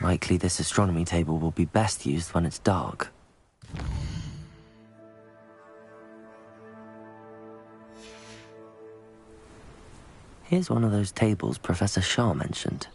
Likely this astronomy table will be best used when it's dark. Here's one of those tables Professor Shah mentioned.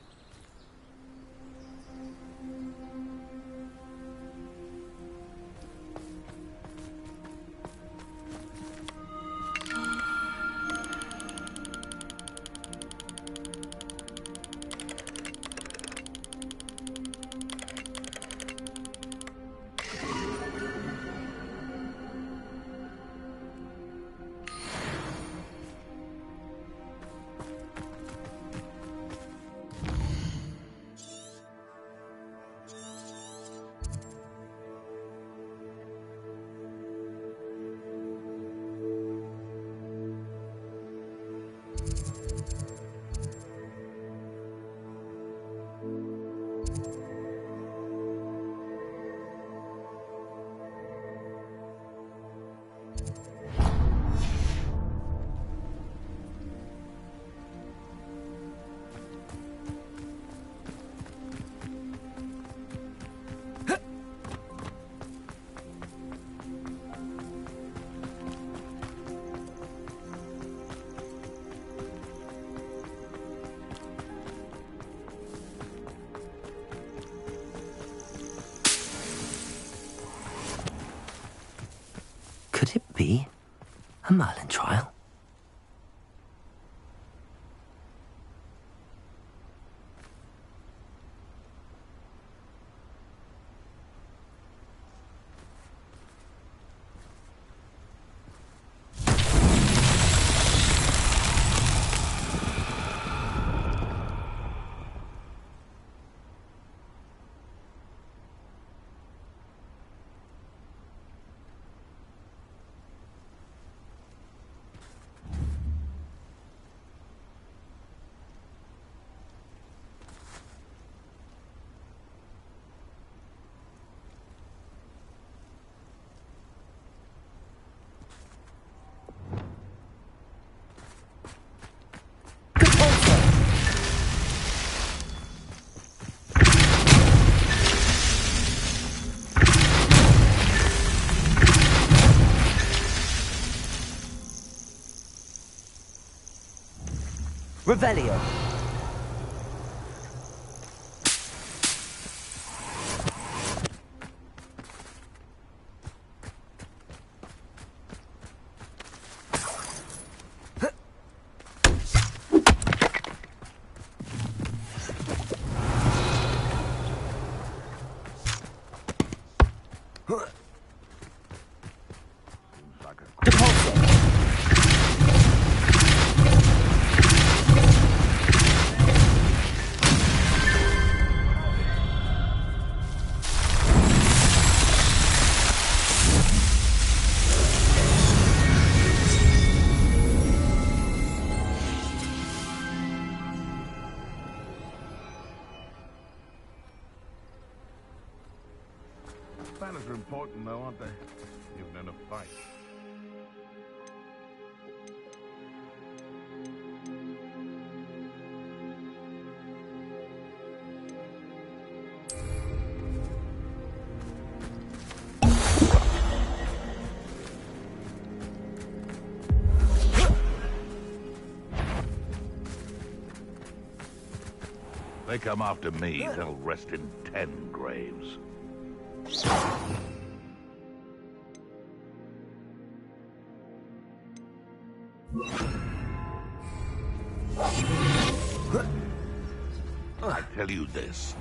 Could it be a Merlin trial? Revelio. Banners are important, though, aren't they? Even in a fight. They come after me, they'll rest in 10 graves. I tell you this,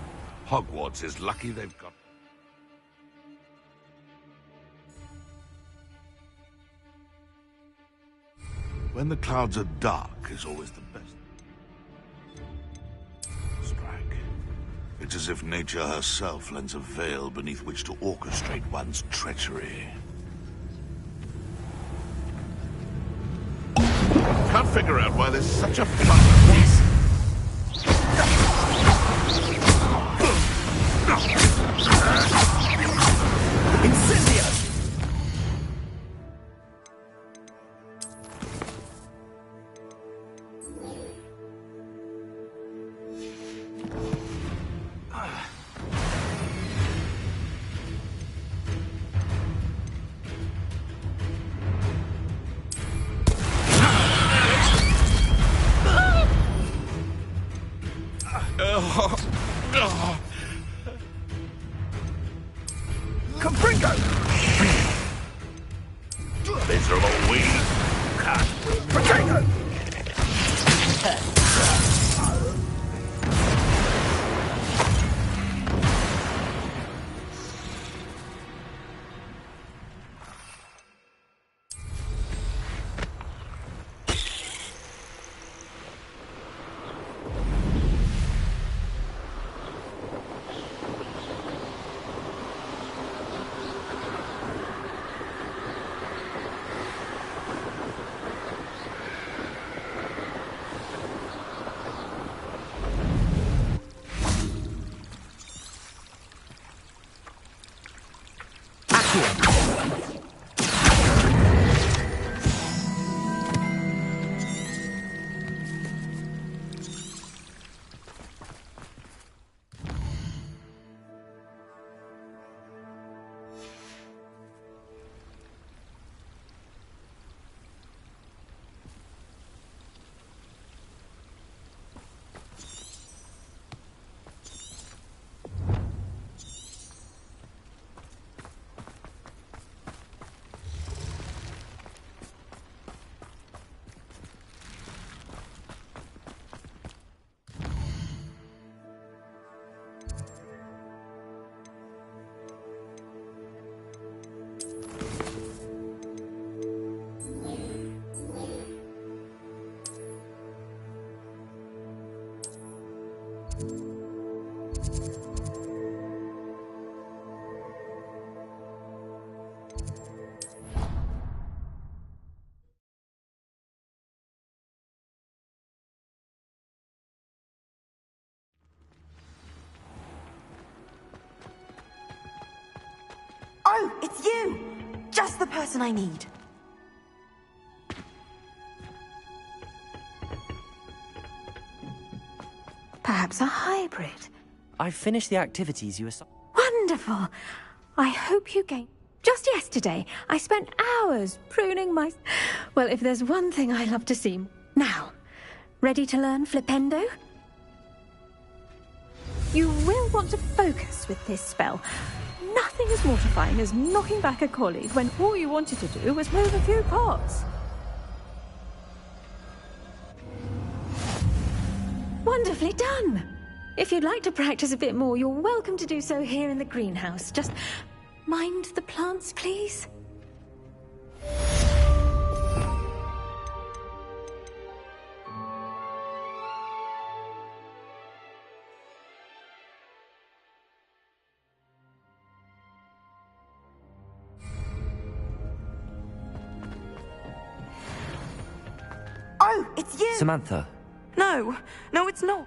Hogwarts is lucky they've got... When the clouds are dark is always the best. Strike. It's as if nature herself lends a veil beneath which to orchestrate one's treachery. Can't figure out why there's such a fun. Yes. Compringo! Miserable weed. Potato! Oh, it's you! Just the person I need. Perhaps a hybrid. I've finished the activities you assigned. Wonderful! I hope you gain. Just yesterday, I spent hours pruning my... Well, if there's one thing I love to see... Now, ready to learn Flipendo? You will want to focus with this spell. Nothing as mortifying as knocking back a colleague when all you wanted to do was move a few pots. Wonderfully done! If you'd like to practice a bit more, you're welcome to do so here in the greenhouse. Just mind the plants, please. Oh, it's you! Samantha. No, it's not.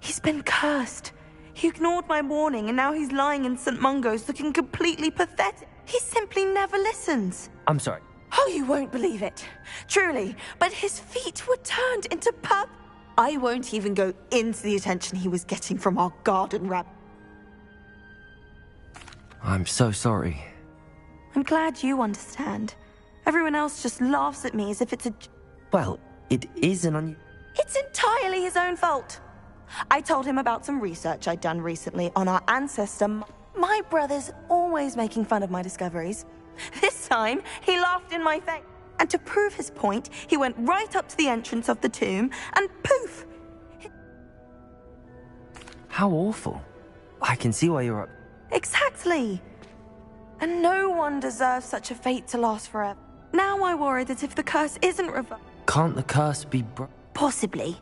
He's been cursed. He ignored my warning and now he's lying in St. Mungo's looking completely pathetic. He simply never listens. I'm sorry. Oh, you won't believe it. Truly, but his feet were turned into pup. I won't even go into the attention he was getting from our garden rabbit. I'm so sorry. I'm glad you understand. Everyone else just laughs at me as if it's a... Well, it is an It's entirely his own fault. I told him about some research I'd done recently on our ancestor. My brother's always making fun of my discoveries. This time, he laughed in my face. And to prove his point, he went right up to the entrance of the tomb and poof! How awful. I can see why you're up. Exactly. And no one deserves such a fate to last forever. Now I worry that if the curse isn't revoked... Can't the curse be Possibly.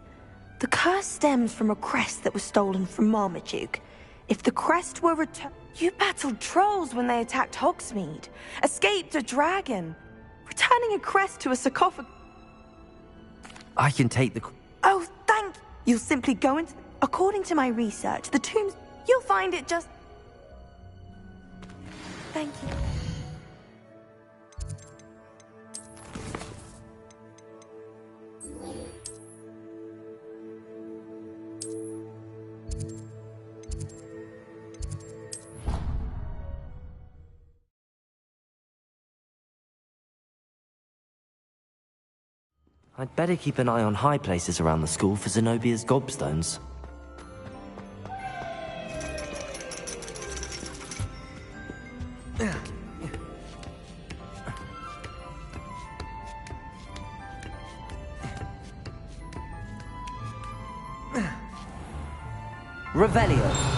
The curse stems from a crest that was stolen from Marmaduke. If the crest were returned... You battled trolls when they attacked Hogsmeade. Escaped a dragon. Returning a crest to a sarcophagus... I can take the... Oh, thank you. You'll simply go into... According to my research, the tombs... You'll find it just... Thank you. I'd better keep an eye on high places around the school for Zenobia's gobstones. Revelio.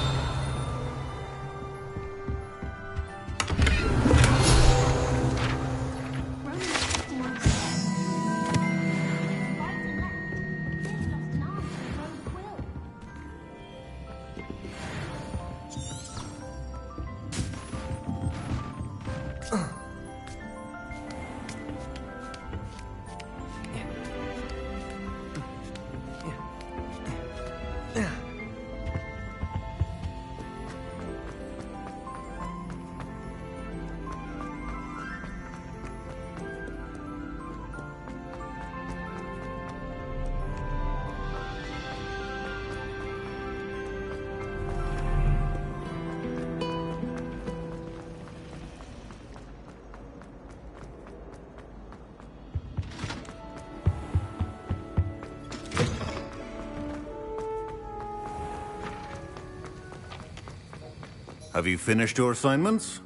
Have you finished your assignments?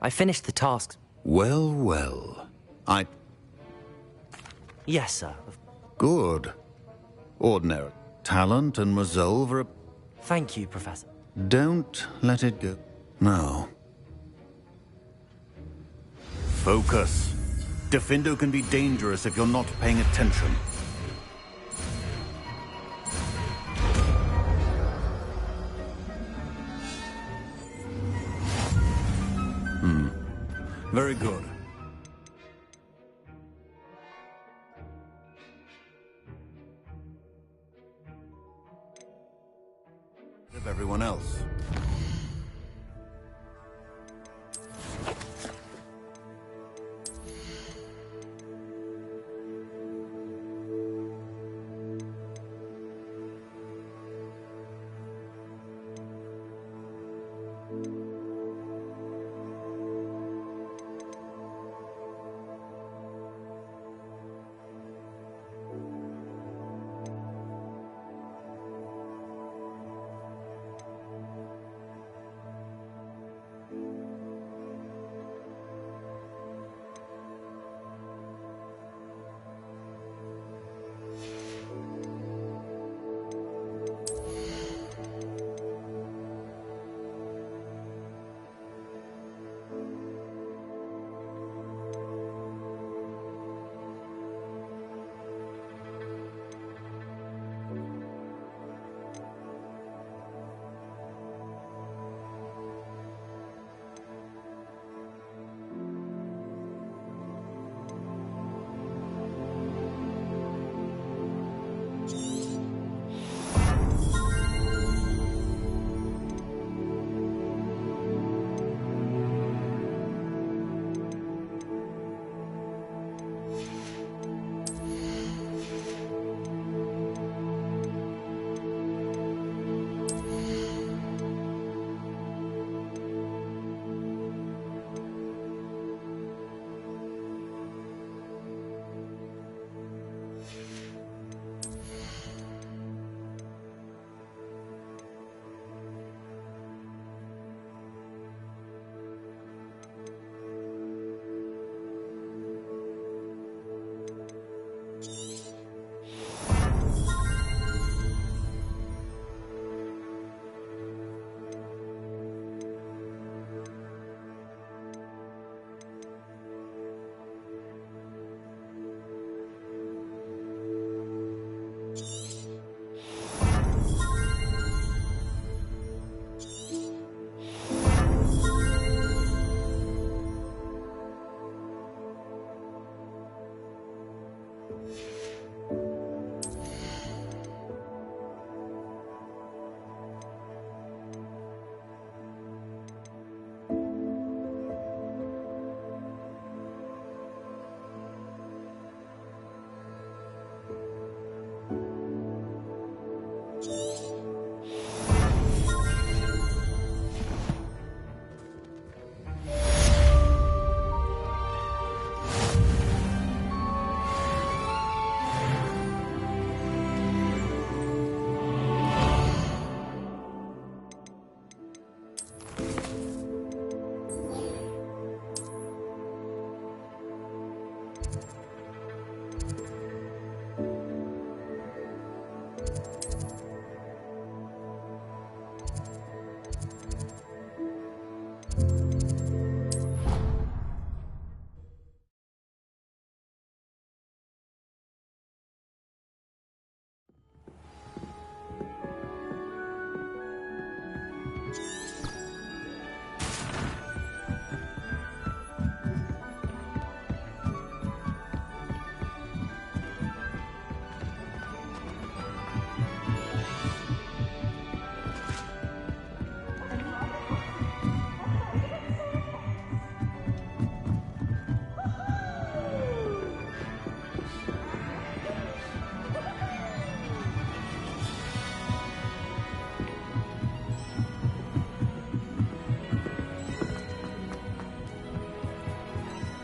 I finished the tasks. Well, well. Yes, sir. Good. Ordinary talent and resolve are... Thank you, Professor. Don't let it go. No. Focus. Defindo can be dangerous if you're not paying attention. Very good. Of everyone else.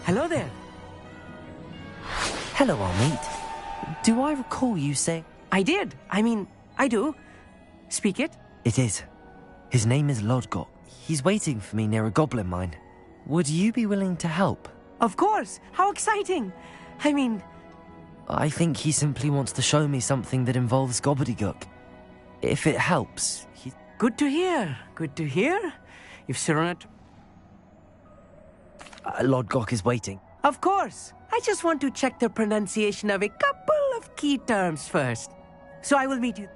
Hello there. Hello, old mate. Do I recall you say... I did. I do. Speak it. It is. His name is Lodgott. He's waiting for me near a goblin mine. Would you be willing to help? Of course. How exciting. I think he simply wants to show me something that involves gobbledygook. If it helps, he... Good to hear. Good to hear. If Sironet... Lodgott is waiting. Of course. I just want to check the pronunciation of a couple of key terms first. So I will meet you.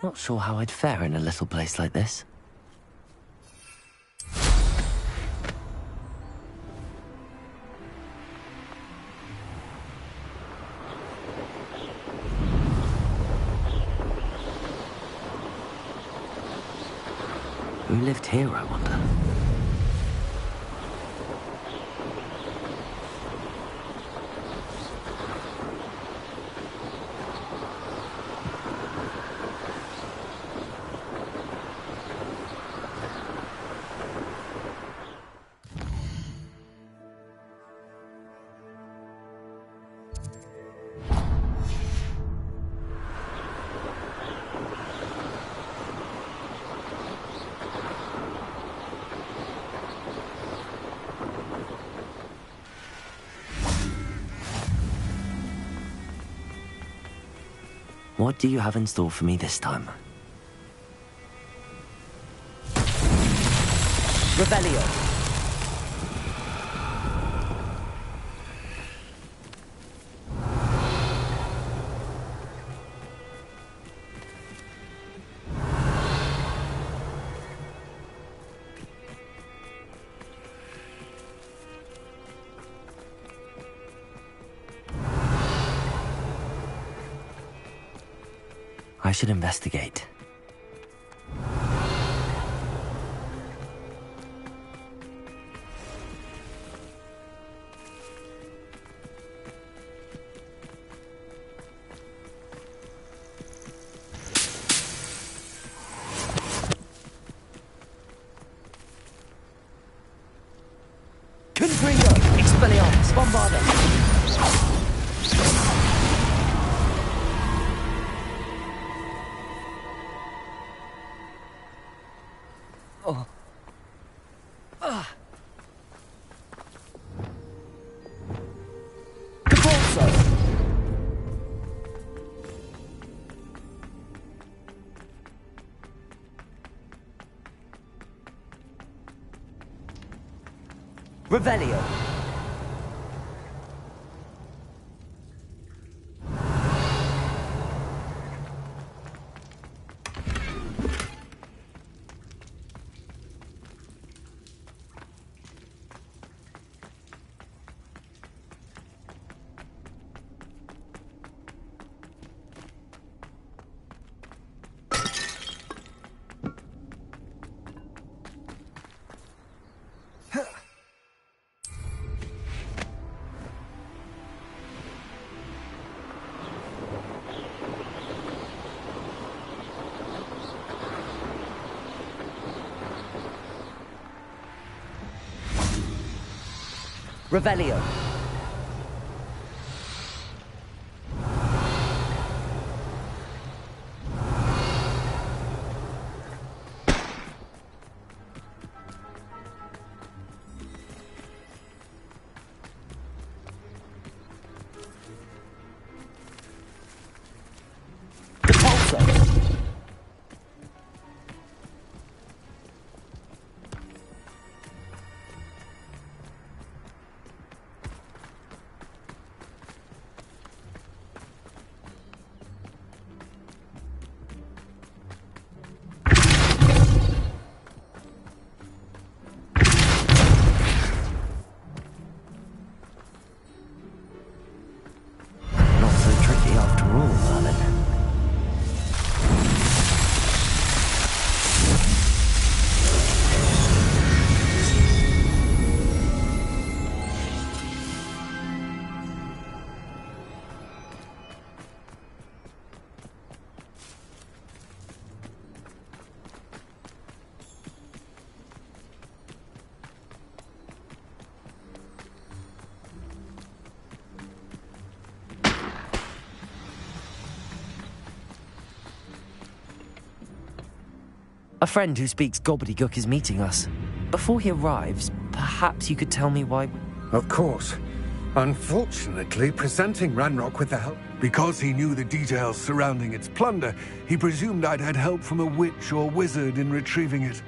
Not sure how I'd fare in a little place like this. Who lived here, I wonder? What do you have in store for me this time? Rebellion. I should investigate. Confringo. Expelliarmus. Bombarda. Revelio. Revelio. Not so tricky after all, Merlin. A friend who speaks gobbledygook is meeting us. Before he arrives, perhaps you could tell me why... Of course. Unfortunately, presenting Ranrock with the help... Because he knew the details surrounding its plunder, he presumed I'd had help from a witch or wizard in retrieving it.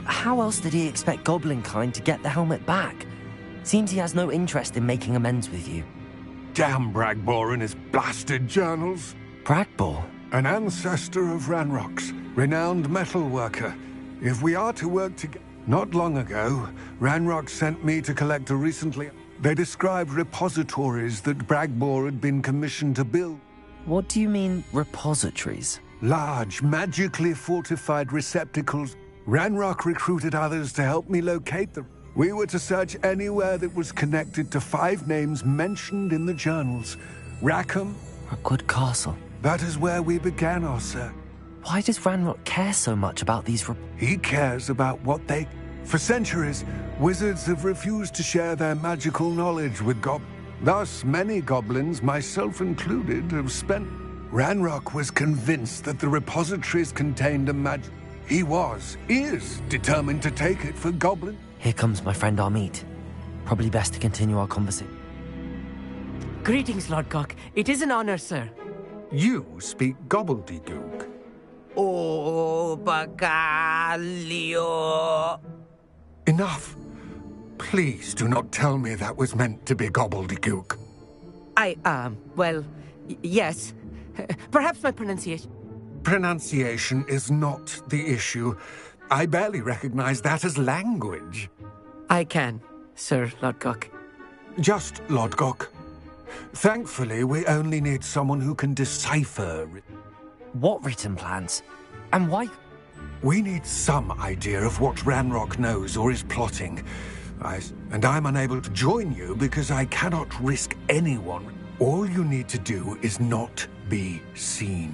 How else did he expect Goblinkind to get the helmet back? Seems he has no interest in making amends with you. Damn Bragbor and his blasted journals. Bragbor? An ancestor of Ranrock's, renowned metal worker. If we are to work together... Not long ago, Ranrock sent me to collect a recently... They described repositories that Bragbor had been commissioned to build. What do you mean, repositories? Large, magically fortified receptacles. Ranrock recruited others to help me locate them. We were to search anywhere that was connected to 5 names mentioned in the journals. Rackham. Rookwood Castle. That is where we began our search. Why does Ranrock care so much about these He cares about what they... For centuries, wizards have refused to share their magical knowledge with Thus, many goblins, myself included, have spent... Ranrock was convinced that the repositories contained a is determined to take it for goblin. Here comes my friend Amit. Probably best to continue our conversation. Greetings, Lord Cock. It is an honor, sir. You speak gobbledygook. Oh, Bacalio. Enough. Please do not tell me that was meant to be gobbledygook. Well, yes. Perhaps my pronunciation... Pronunciation is not the issue. I barely recognize that as language. I can, Sir Lodgok. Just Lodgok. Thankfully, we only need someone who can decipher... What written plans? And why? We need some idea of what Ranrock knows or is plotting. I'm unable to join you because I cannot risk anyone. All you need to do is not be seen.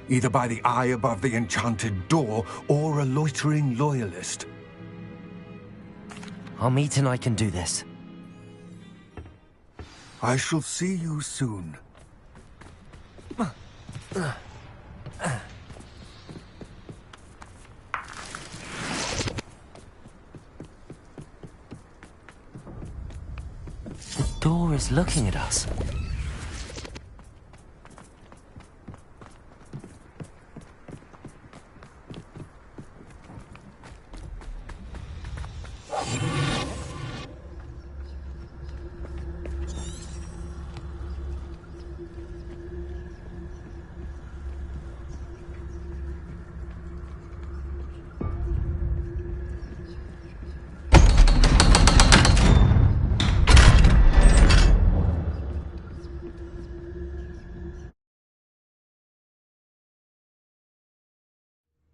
Either by the eye above the enchanted door or a loitering loyalist. Amit and I can do this. I shall see you soon. The door is looking at us.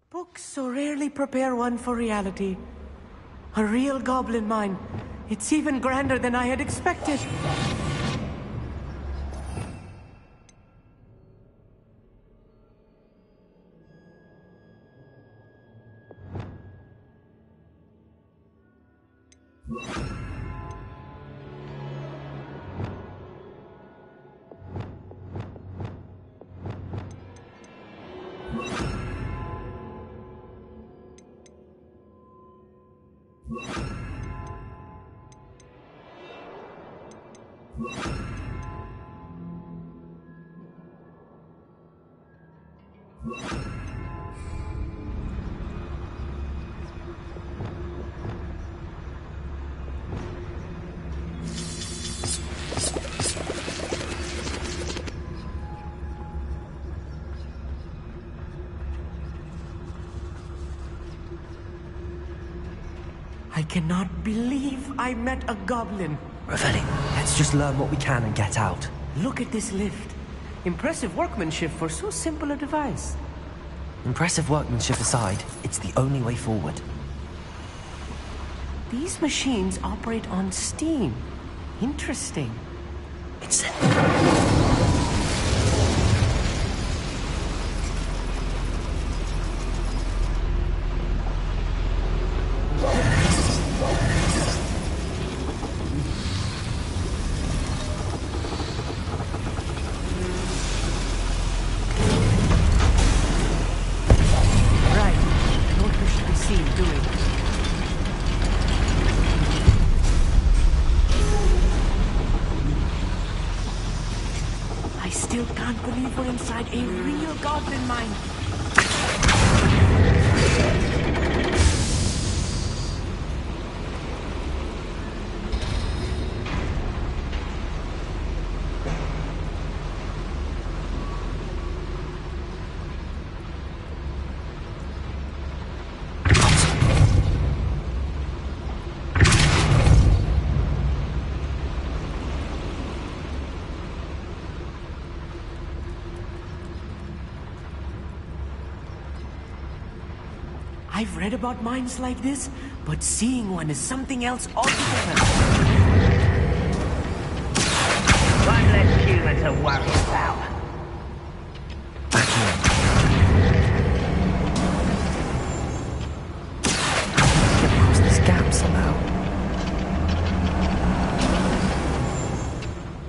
Books so rarely prepare one for reality. A real goblin mine. It's even grander than I had expected. I cannot believe I met a goblin. Ravelli, let's just learn what we can and get out. Look at this lift. Impressive workmanship for so simple a device. Impressive workmanship aside, it's the only way forward. These machines operate on steam. Interesting. It's it. Inside a real goblin mine. I've read about mines like this, but seeing one is something else altogether. One less human to worry about. Back here. Get across this gap somehow.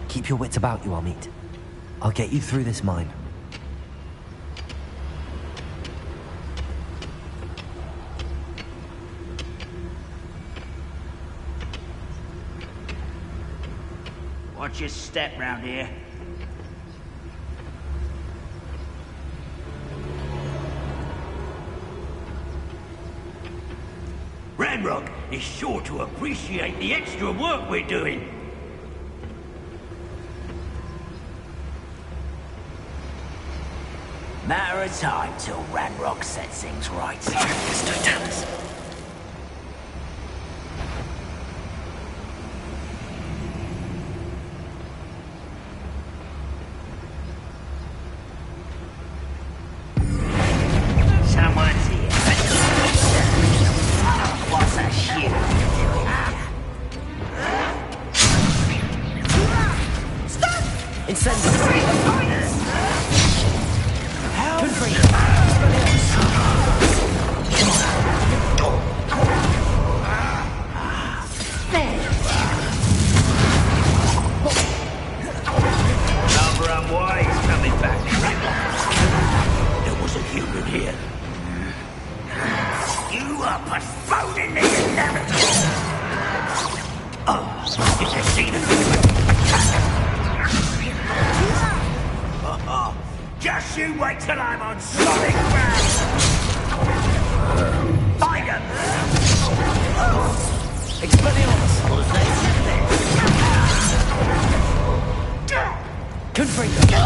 Keep your wits about you, Amit. I'll get you through this mine. Watch your step round here. Ranrock is sure to appreciate the extra work we're doing. Matter of time till Ranrock sets things right. Let's do it, Dallas. Someone's here. What's a shit? Stop! Incendiary! Just you wait till I'm on solid ground! Find him! Expelliarmus! Confringo!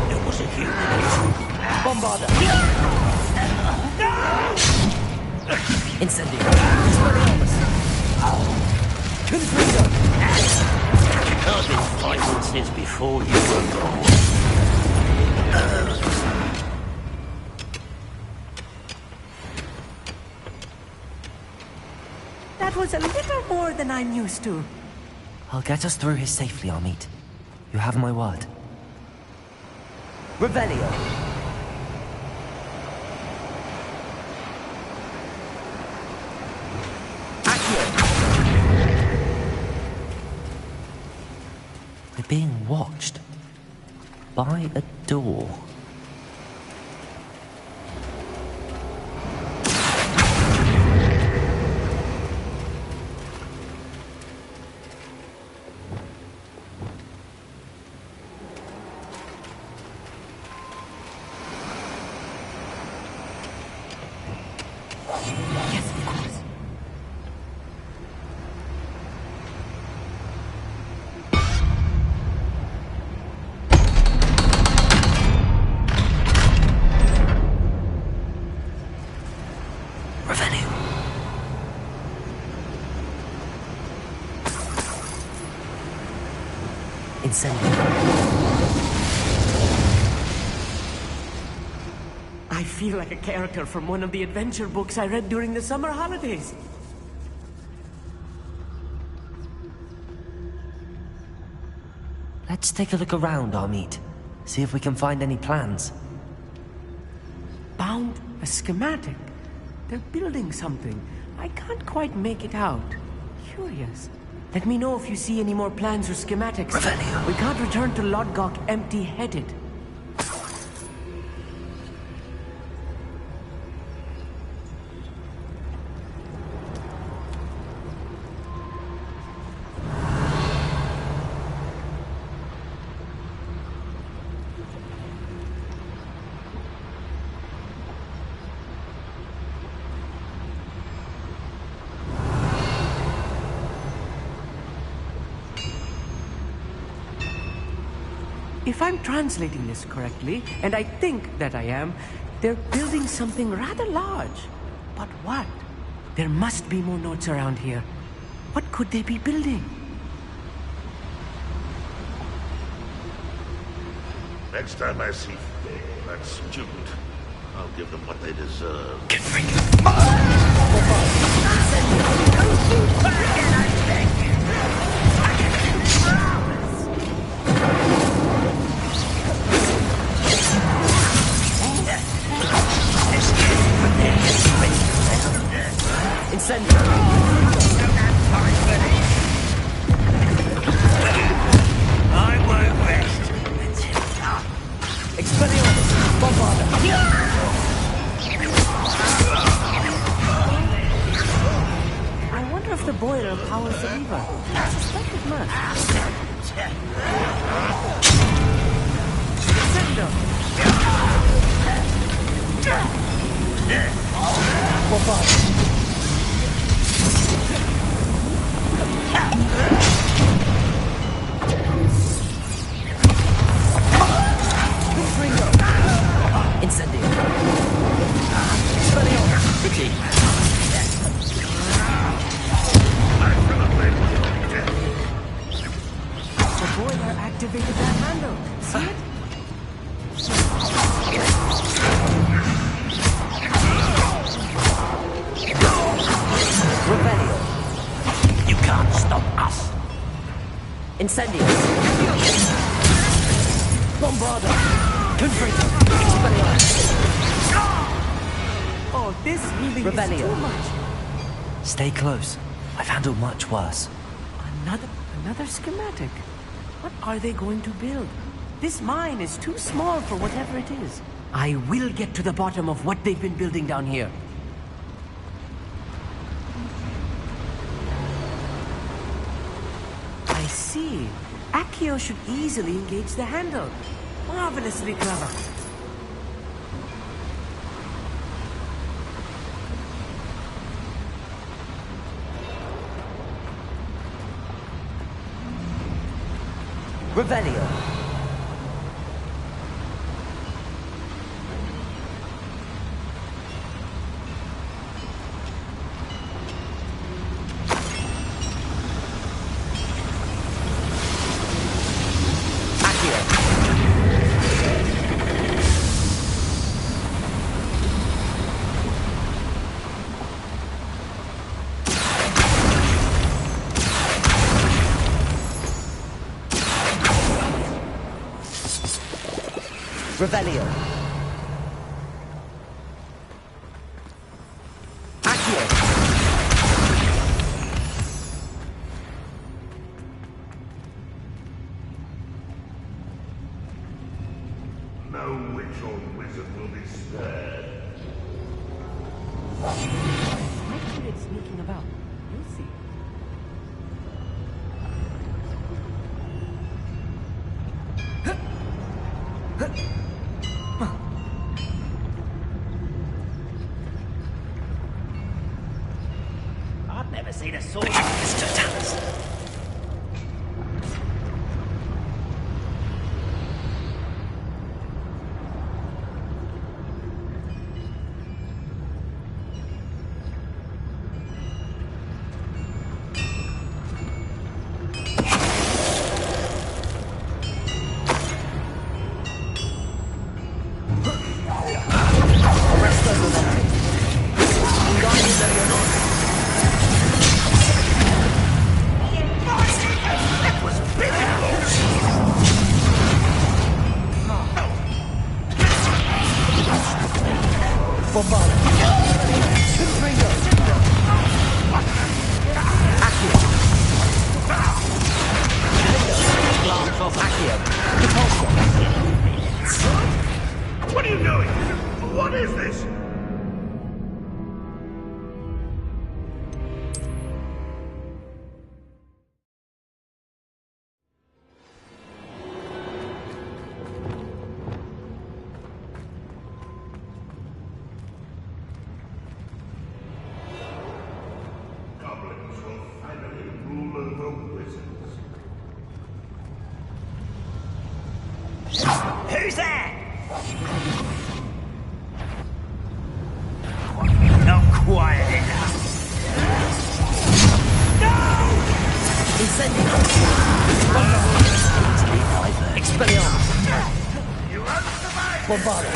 It was a human. Bombarda! No! Incendiary! Expelliarmus! Confringo! I've been fighting since before you were born. That was a little more than I'm used to. I'll get us through here safely, Amit. You have my word. Revelio! We're being watched by a door. Yes, of course. Incendio. I feel like a character from one of the adventure books I read during the summer holidays. Let's take a look around, Amit. See if we can find any plans. Bound a schematic. They're building something. I can't quite make it out. Curious. Let me know if you see any more plans or schematics. Revelio. We can't return to Lodgok empty-headed. If I'm translating this correctly, and I think that I am, they're building something rather large. But what? There must be more notes around here. What could they be building? Next time I see that student, I'll give them what they deserve. Incendio. I won't rest. Expelliarmus. Bombarda. I wonder if the boiler powers the lever. I suspect it must. Incendio. Bombarda. Incendio. Expelliarmus. Retreat. The boiler activated that handle. See it? Revelio. You can't stop us. Incendio. Bombarda. Confringo. Expelliarmus. Oh, this really Revelio. is too much. Stay close. I've handled much worse. Another schematic. What are they going to build? This mine is too small for whatever it is. I will get to the bottom of what they've been building down here. I see. Accio should easily engage the handle. Marvelously clever. Revelio. Revelio. Accio. No witch or wizard will be spared. I feel it sneaking about. You'll see. I've never seen a sword. Who's that? Not quiet enough. No! Incendio! Expelliarmus! You won't survive! Bombarda!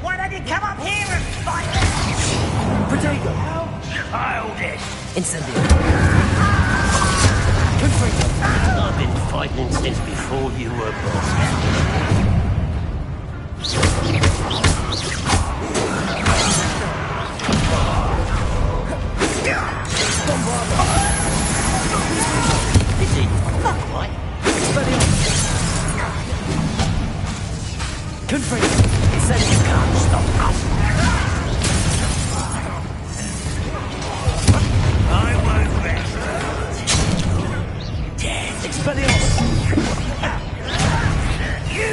Why don't you come up here and fight them? Protego! Childish! Incendio! I've been fighting since before you were born. Is it not right? Confringo! Said you can't stop us. I won't rest. Death. Expelliarmus! You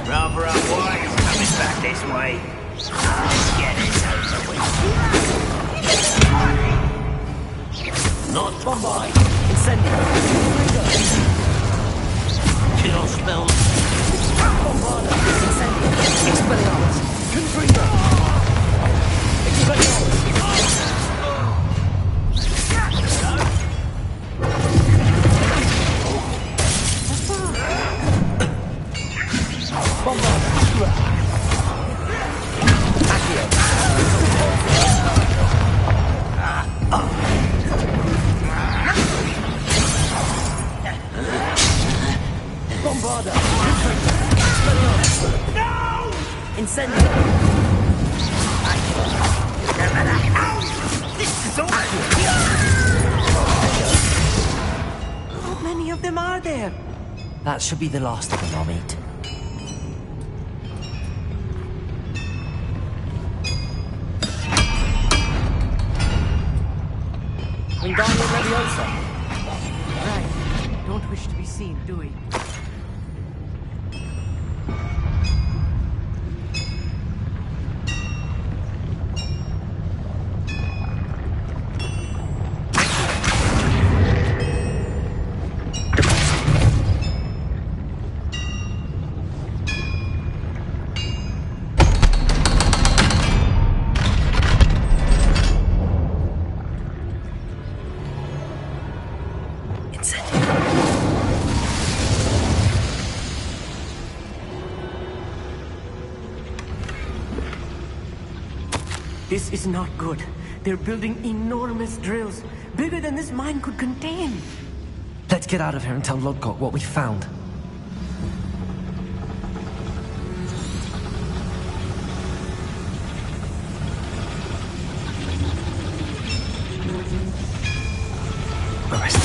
rather unwise coming back this way. Let's get it over with. Not Bombard! Incendio! kill spells. Bombarda! Incendio! Expelliarmus! Confringo! Expelliarmus! Bombarda! Accio! Bombarda! Expelliarmus! No! Incendio! No matter how this is all. How many of them are there? That should be the last of them I'll meet. Wingardium Leviosa! Right. Don't wish to be seen, do we? This is not good. They're building enormous drills, bigger than this mine could contain. Let's get out of here and tell Lodgok what we found. Arrest.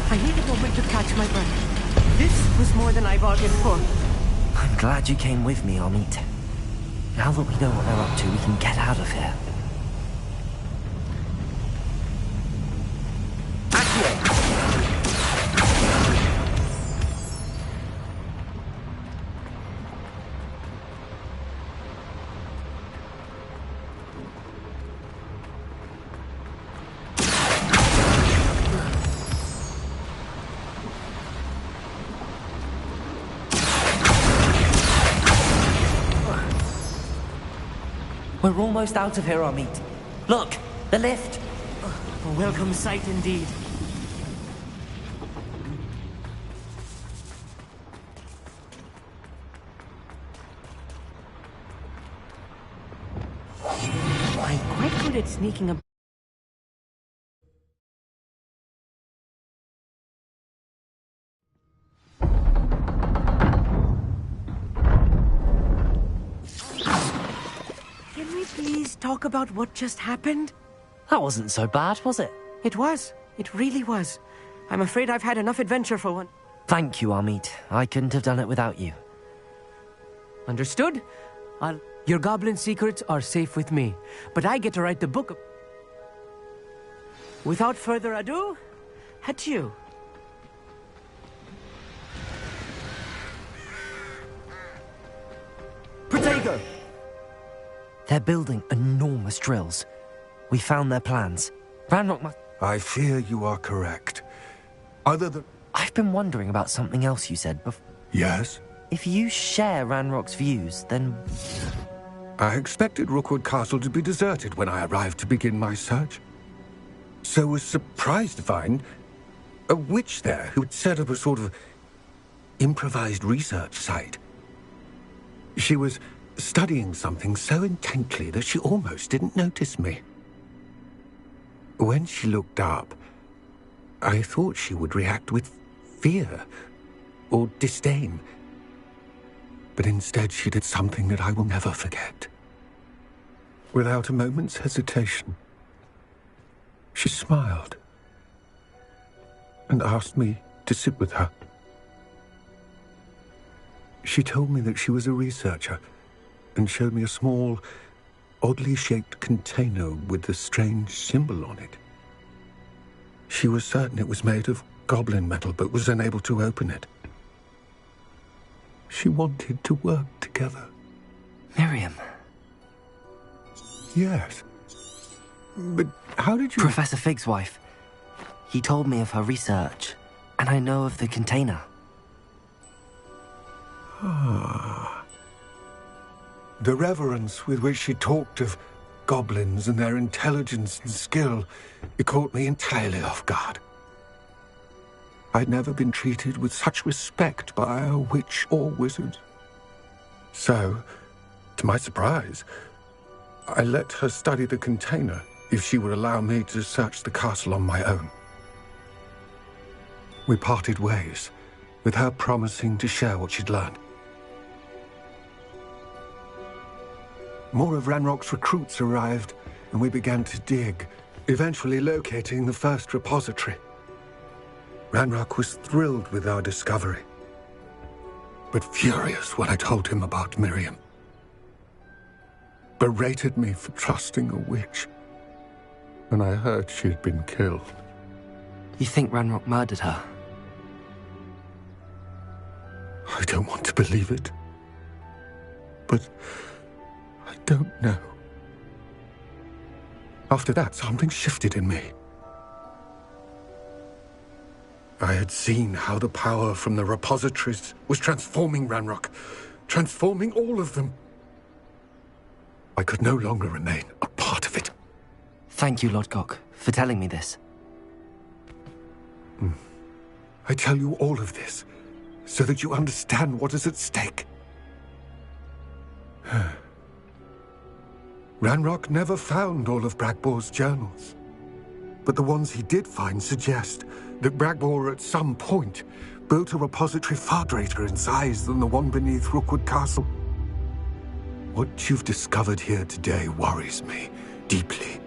I need a moment to catch my breath. This was more than I bargained for. I'm glad you came with me, Amit. Now that we know what they're up to, we can get out of here. We're almost out of here, Amit. Look, the lift. A welcome sight indeed. I'm quite good at sneaking up. please talk about what just happened? That wasn't so bad, was it? It was. It really was. I'm afraid I've had enough adventure for one. Thank you, Amit. I couldn't have done it without you. Understood? Your goblin secrets are safe with me, but I get to write the book. Without further ado, adieu. Protego! They're building enormous drills. We found their plans. Ranrock must... I fear you are correct. Other than... I've been wondering about something else you said before. Yes? If you share Ranrock's views, then... I expected Rookwood Castle to be deserted when I arrived to begin my search. So was surprised to find a witch there who had set up a sort of improvised research site. She was studying something so intently that she almost didn't notice me. When she looked up, I thought she would react with fear or disdain. But instead she did something that I will never forget. Without a moment's hesitation, she smiled and asked me to sit with her. She told me that she was a researcher and showed me a small, oddly shaped container with a strange symbol on it. She was certain it was made of goblin metal, but was unable to open it. She wanted to work together. Miriam. Yes. But how did you... Professor Fig's wife. He told me of her research, and I know of the container. Ah. The reverence with which she talked of goblins and their intelligence and skill, it caught me entirely off guard. I'd never been treated with such respect by a witch or wizard. So, to my surprise, I let her study the container if she would allow me to search the castle on my own. We parted ways, with her promising to share what she'd learned. More of Ranrock's recruits arrived, and we began to dig, eventually locating the first repository. Ranrock was thrilled with our discovery, but furious when I told him about Miriam. Berated me for trusting a witch, and I heard she'd been killed. You think Ranrock murdered her? I don't want to believe it, but I don't know. After that, something shifted in me. I had seen how the power from the repositories was transforming Ranrock, transforming all of them. I could no longer remain a part of it. Thank you, Lodgok, for telling me this. I tell you all of this so that you understand what is at stake. Ranrock never found all of Bragbor's journals, but the ones he did find suggest that Bragbor at some point built a repository far greater in size than the one beneath Rookwood Castle. What you've discovered here today worries me deeply.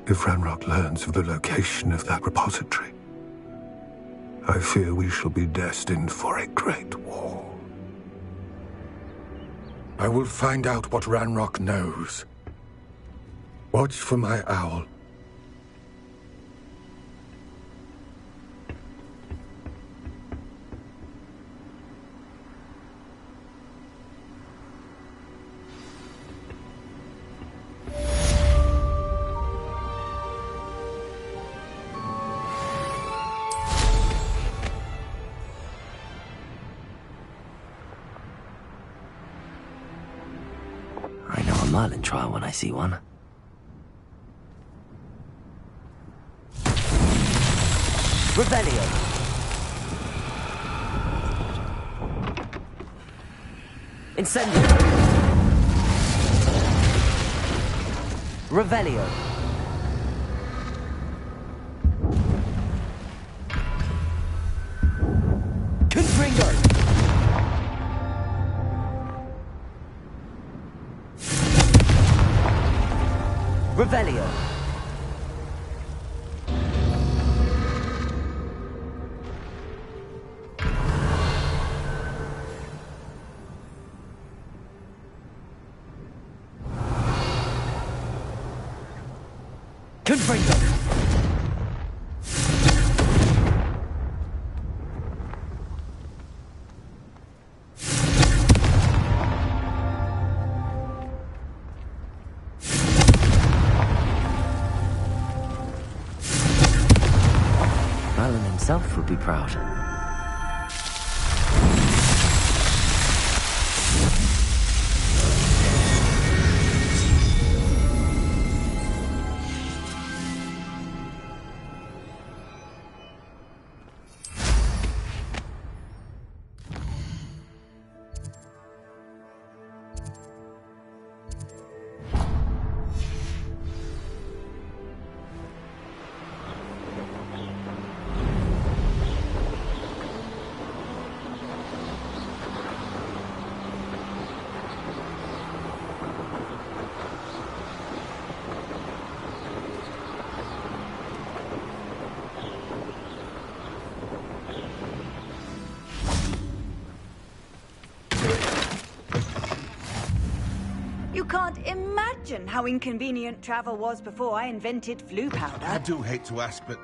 If Ranrock learns of the location of that repository, I fear we shall be destined for a great war. I will find out what Ranrock knows. Watch for my owl. Merlin trial when I see one. Revelio. Incendio. Revelio. Confringo. Revelio. Confringo. Alan himself would be proud. You can't imagine how inconvenient travel was before I invented flu powder. I do hate to ask, but...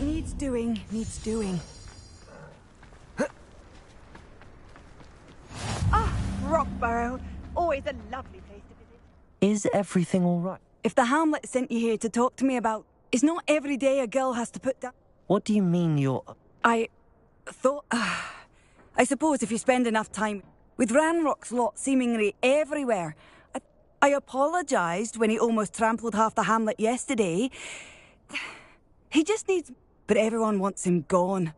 Needs doing, needs doing. Ah, Rockborough. Always a lovely place to visit. Is everything all right? If the Hamlet sent you here to talk to me about... It's not every day a girl has to put down... What do you mean you're... I thought... I suppose if you spend enough time... With Ranrock's lot seemingly everywhere... I apologised when he almost trampled half the Hamlet yesterday. He just needs... But everyone wants him gone.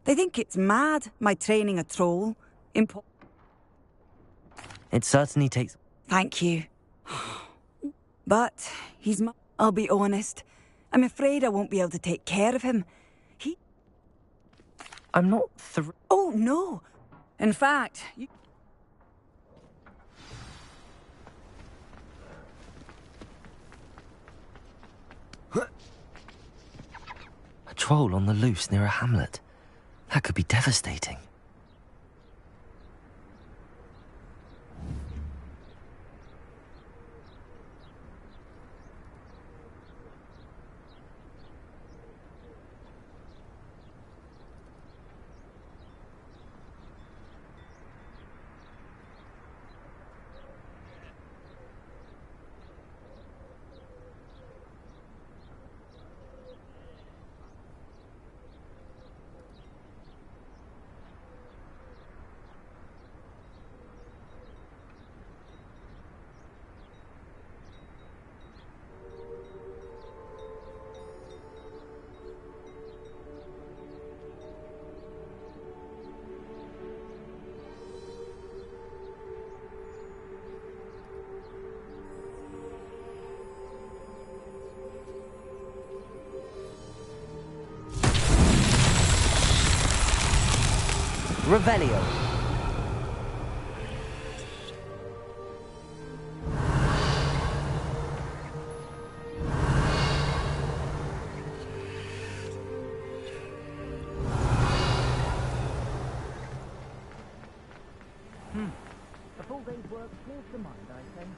They think it's mad, my training a troll. It certainly takes... Thank you. But he's I'll be honest. I'm afraid I won't be able to take care of him. I'm not Oh, no. In fact... A troll on the loose near a hamlet. That could be devastating. Revelio. A full day's work clears the mind, I think.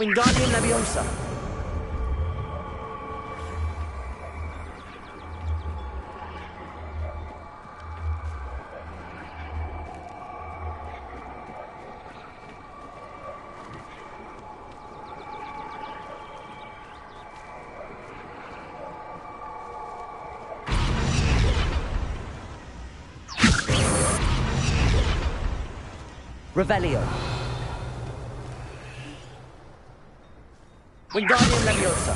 Wingardium Leviosa. Revelio. Wingardium Leviosa.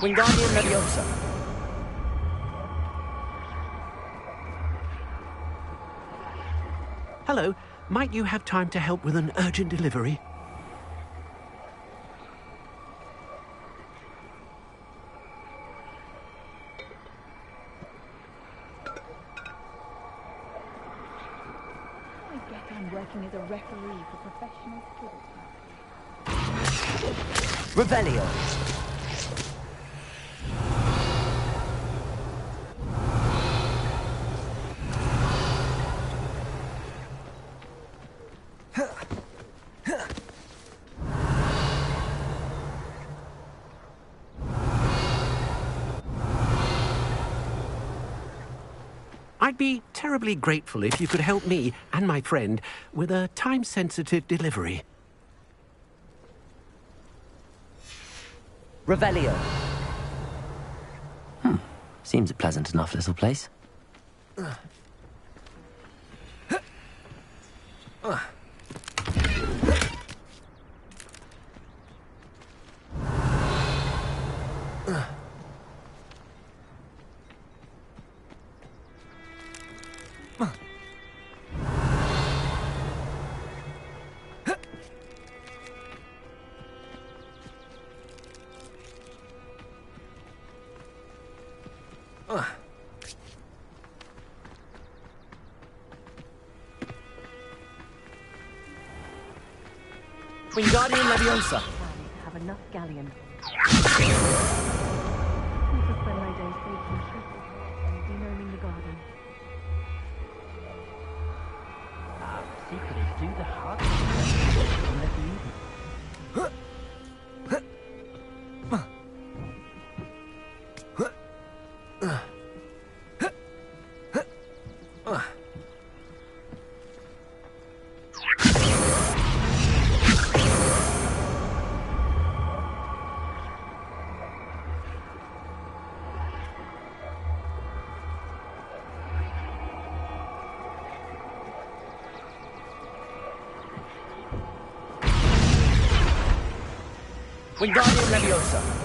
Wingardium Leviosa. Hello, might you have time to help with an urgent delivery? I guess I'm working as a referee for professional sports. Revelio. I'd be terribly grateful if you could help me and my friend with a time-sensitive delivery. Revelio. Seems a pleasant enough little place. Wingardium Leviosa. Have enough galleon. I prefer my days baking. Wingardium Leviosa.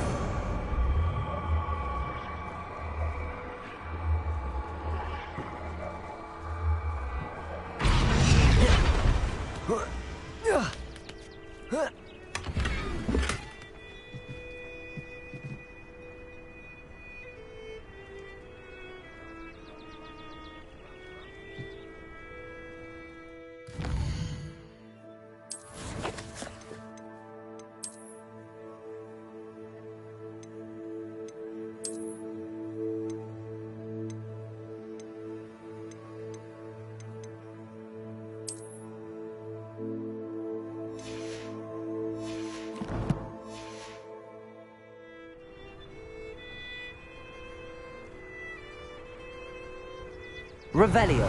Revelio.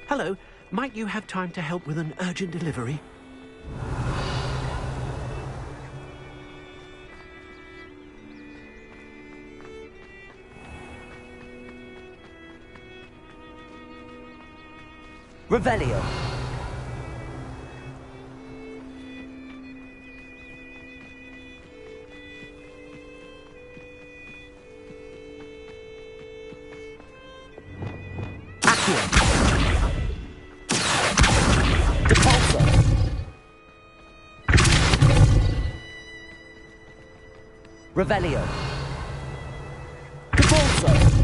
Hello, might you have time to help with an urgent delivery? Revelio. Accio. Depulso. Revelio. Depulso.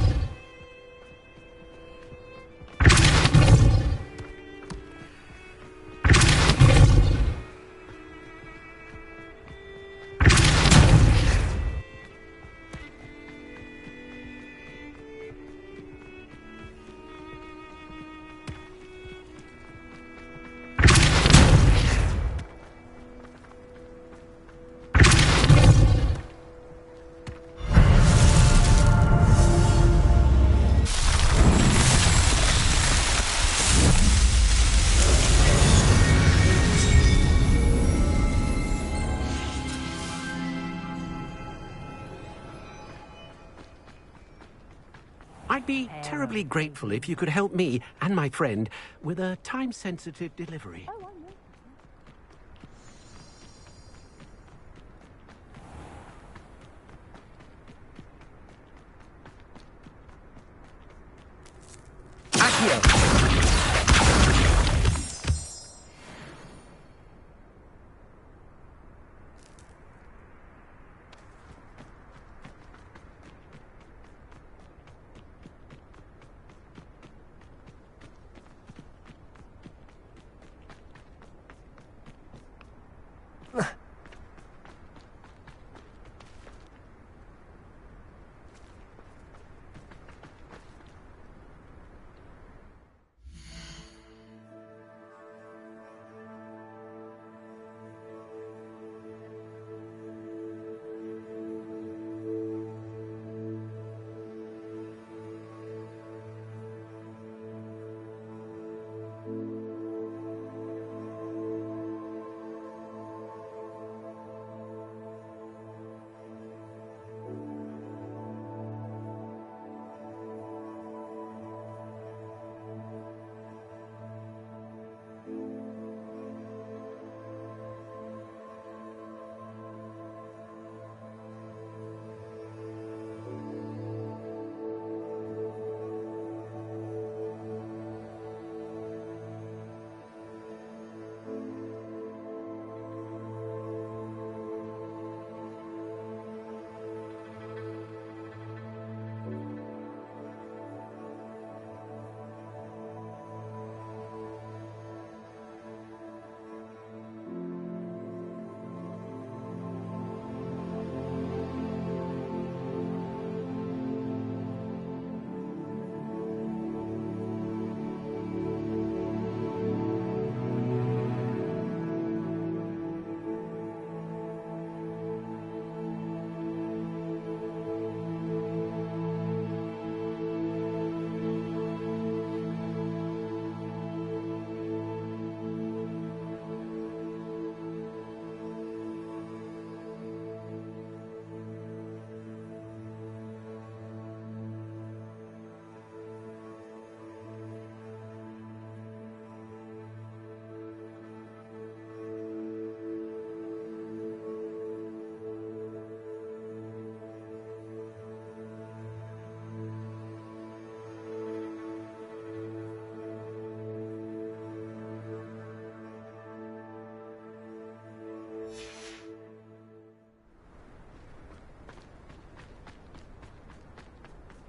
I'd be terribly grateful if you could help me and my friend with a time-sensitive delivery. Accio.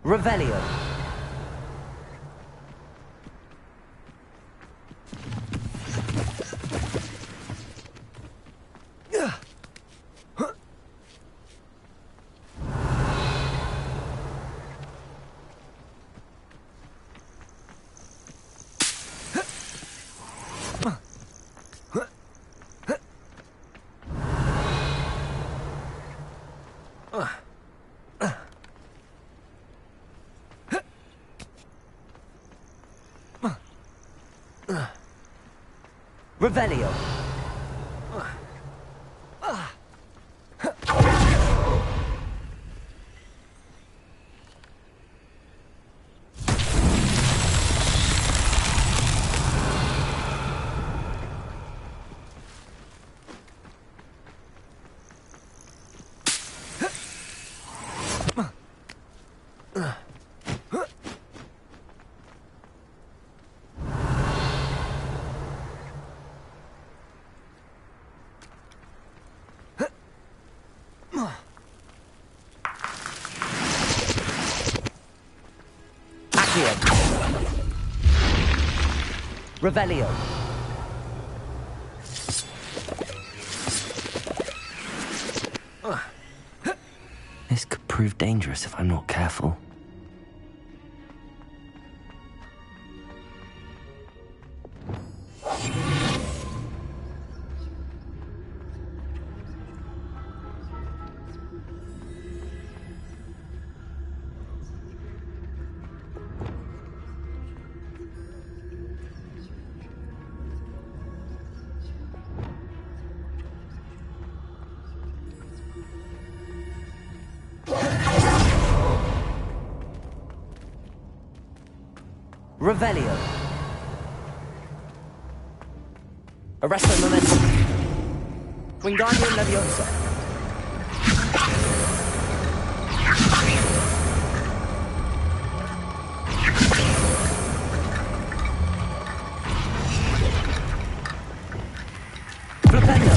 Revelio. Revelio. Revelio. This could prove dangerous if I'm not careful. Revelio. Arresto momentum. Wingardium Leviosa. Flipendo.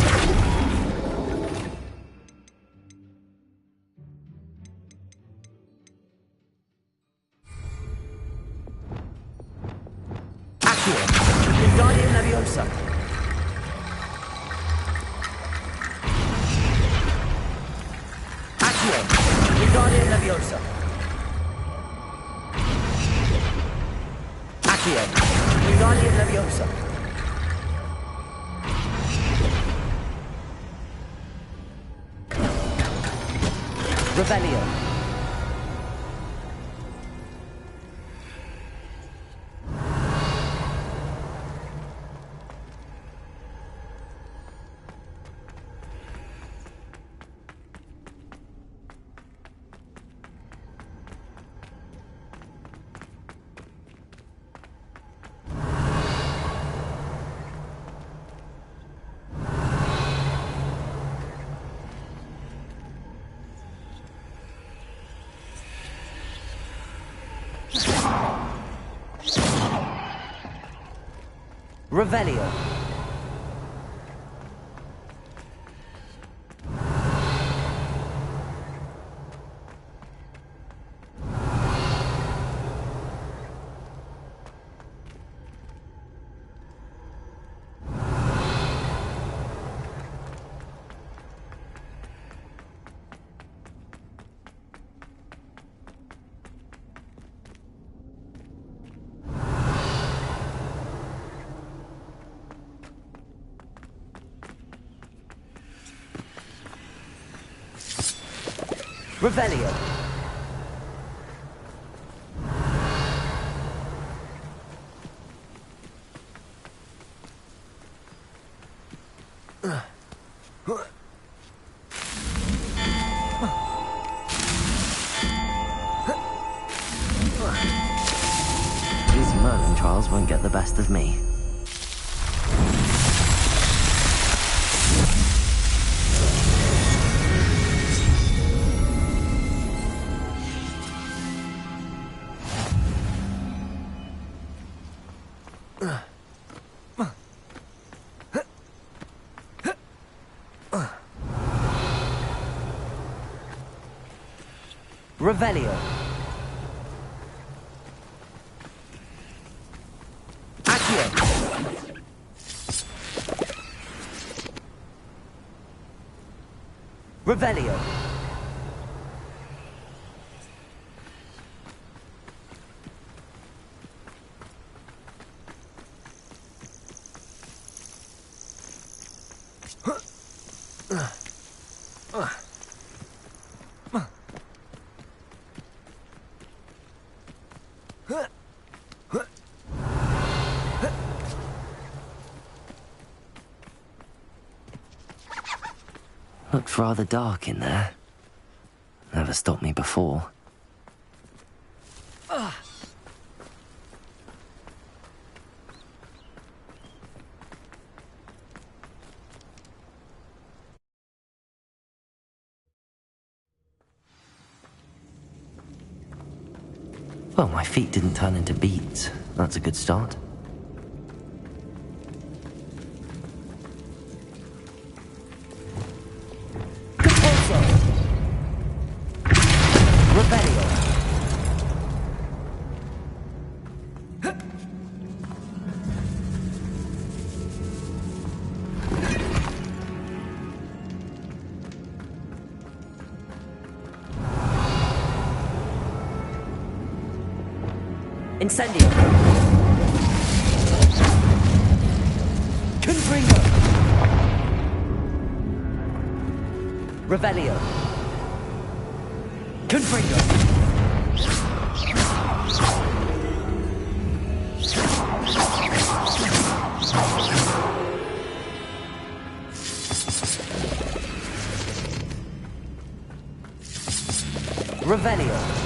Wingardium Leviosa. Accio. Wingardium Leviosa. Accio. Wingardium Leviosa. Revelio. Revelio. Revelio. These Merlin trials won't get the best of me. Revelio. Revelio. Looked rather dark in there. Never stopped me before. Well, my feet didn't turn into beets. That's a good start. Incendio. Confringo. Revelio. Confringo. Revelio.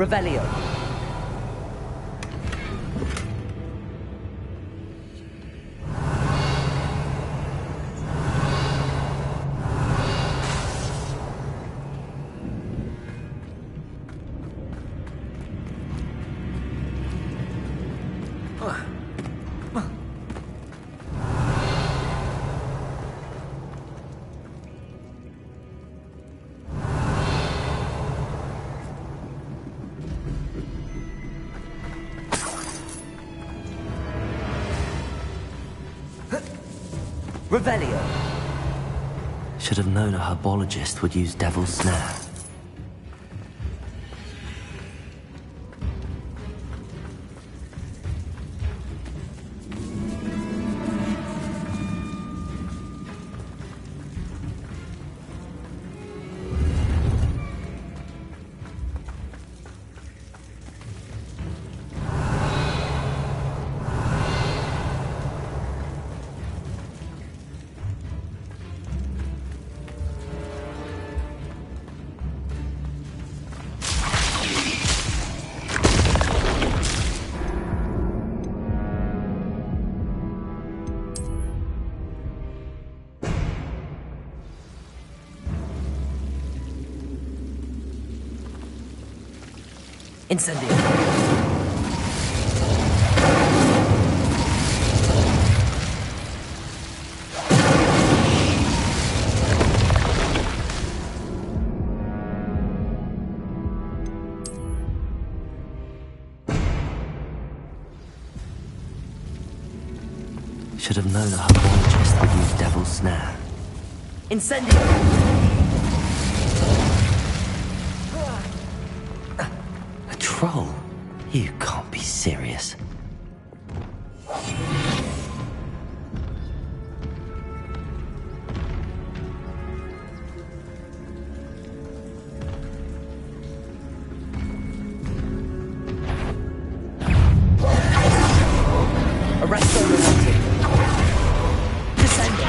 Revelio. Revelio. Should have known a herbologist would use Devil's Snare. Incendio. Should have known a herbologist would use Devil's Snare. Incendio. Troll? You can't be serious. Arresto Romantic. Descendo.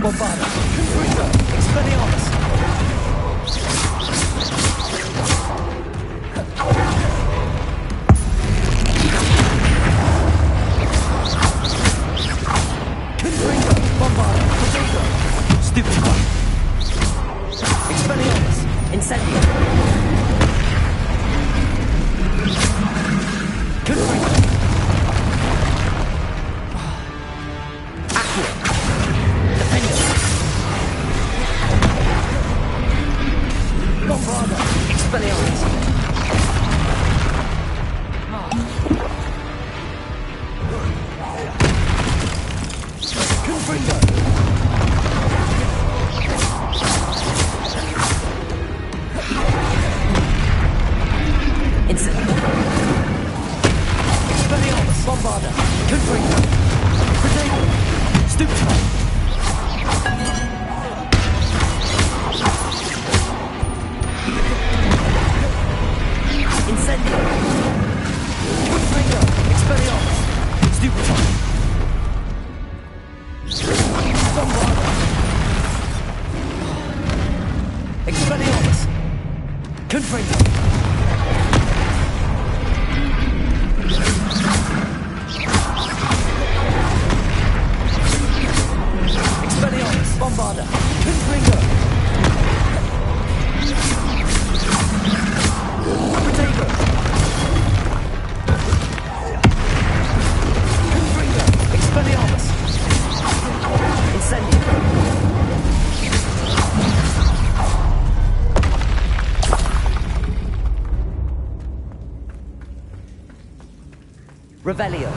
Bombada. Confringo. Expelliarmus. Confringo! Incendio! Expelliarmus! Bombarda! Confringo! Protego! Stupefy! Incendio! Confringo! Expelliarmus! Stupefy! Bombarda! Expelliarmus! Confringo! Expelliarmus! Bombarda! Confringo! Protego! Confringo! Expelliarmus! Incendio! Revelio!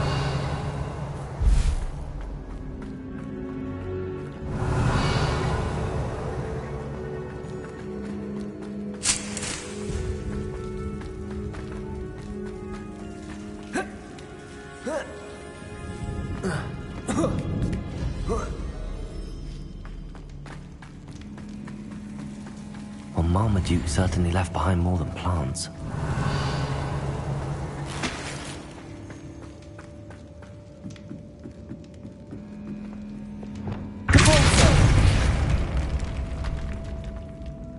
Well, Marmaduke certainly left behind more than plants.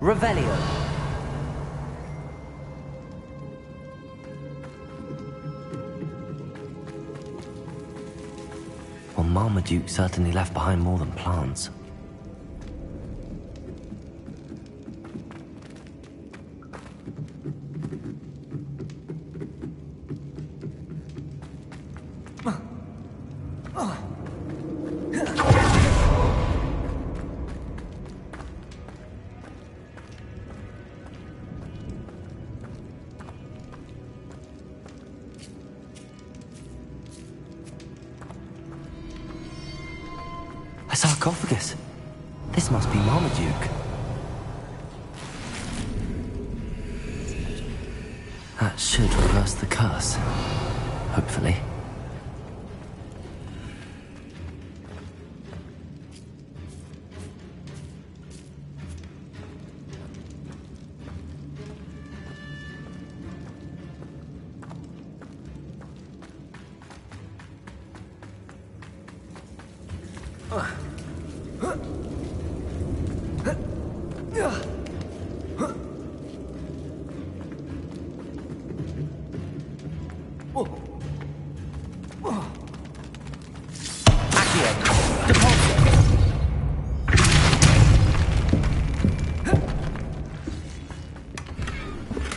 Revelio. Well, Marmaduke certainly left behind more than plants. A sarcophagus. This must be Marmaduke. That should reverse the curse. Hopefully.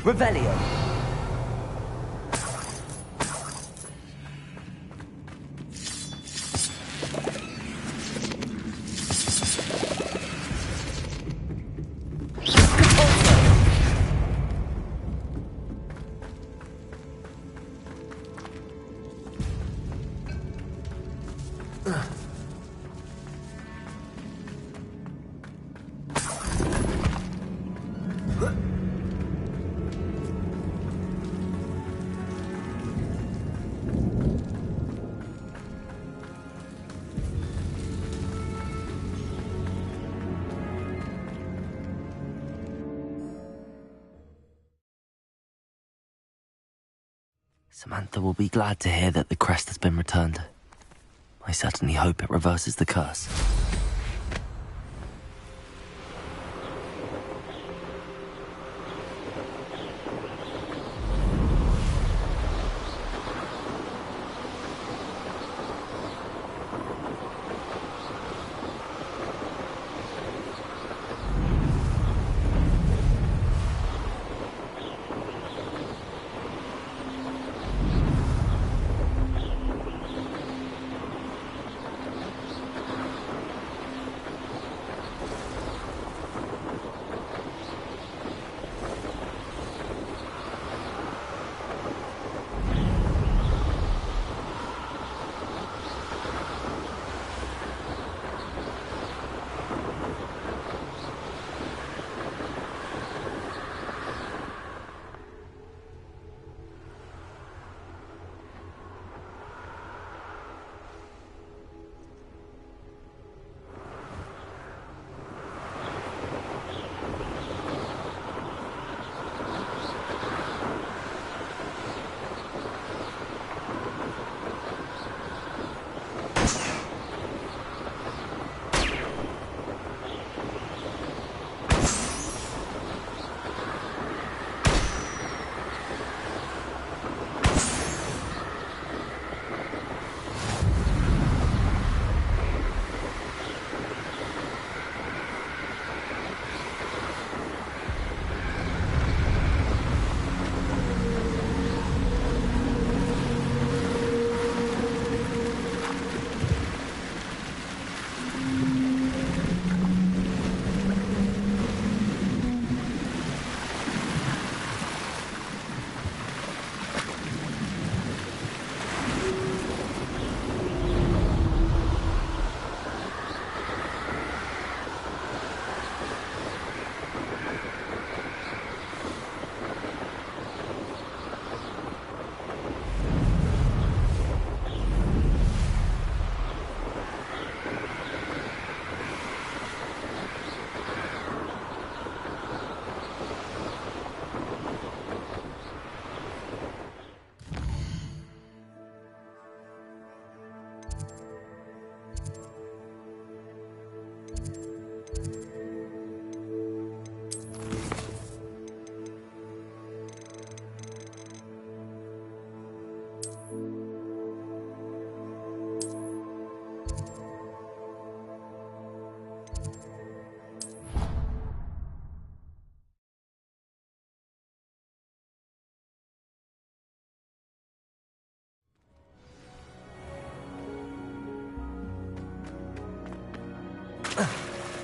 Revelio. Samantha will be glad to hear that the crest has been returned. I certainly hope it reverses the curse.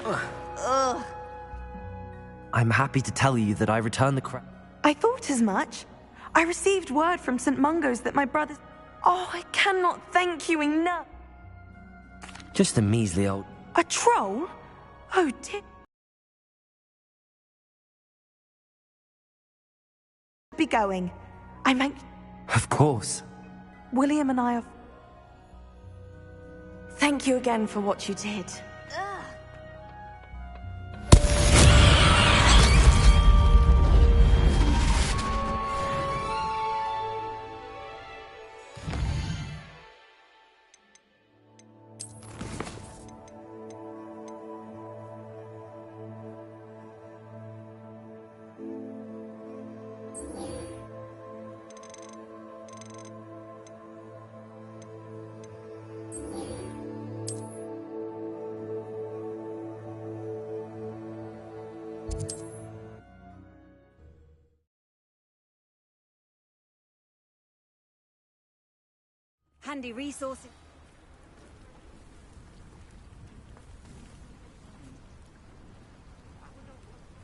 Ugh. I'm happy to tell you that I returned the crown. I thought as much. I received word from St. Mungo's that my brothers... Oh, I cannot thank you enough. Just a measly old... A troll? Oh, dear. Be going. I meant... Of course. William and I are... Thank you again for what you did. Handy resources.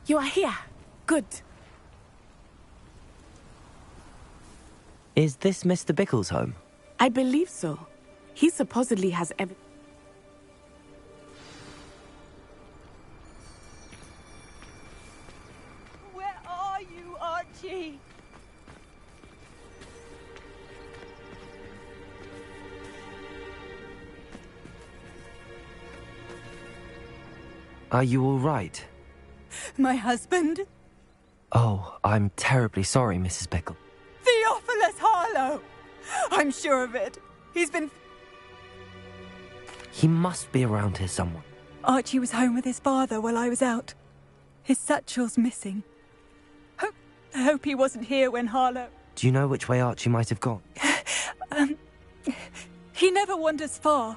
You are here. Good. Is this Mr. Bickle's home? I believe so. He supposedly has Where are you, Archie? Are you all right? My husband? Oh, I'm terribly sorry, Mrs. Bickle. Theophilus Harlow! I'm sure of it. He's been... He must be around here somewhere. Archie was home with his father while I was out. His satchel's missing. I hope he wasn't here when Harlow... Do you know which way Archie might have gone? He never wanders far.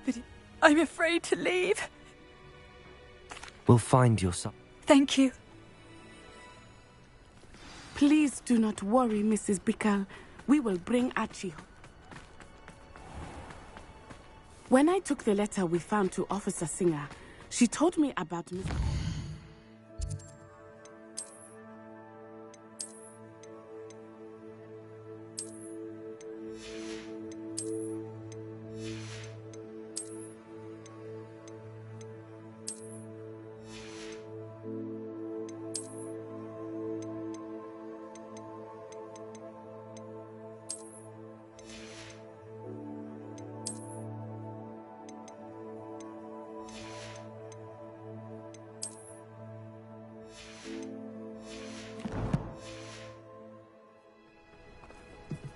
But I'm afraid to leave. We'll find your son. Thank you. Please do not worry, Mrs. Bickle. We will bring Archie home. When I took the letter we found to Officer Singer, she told me about Mr.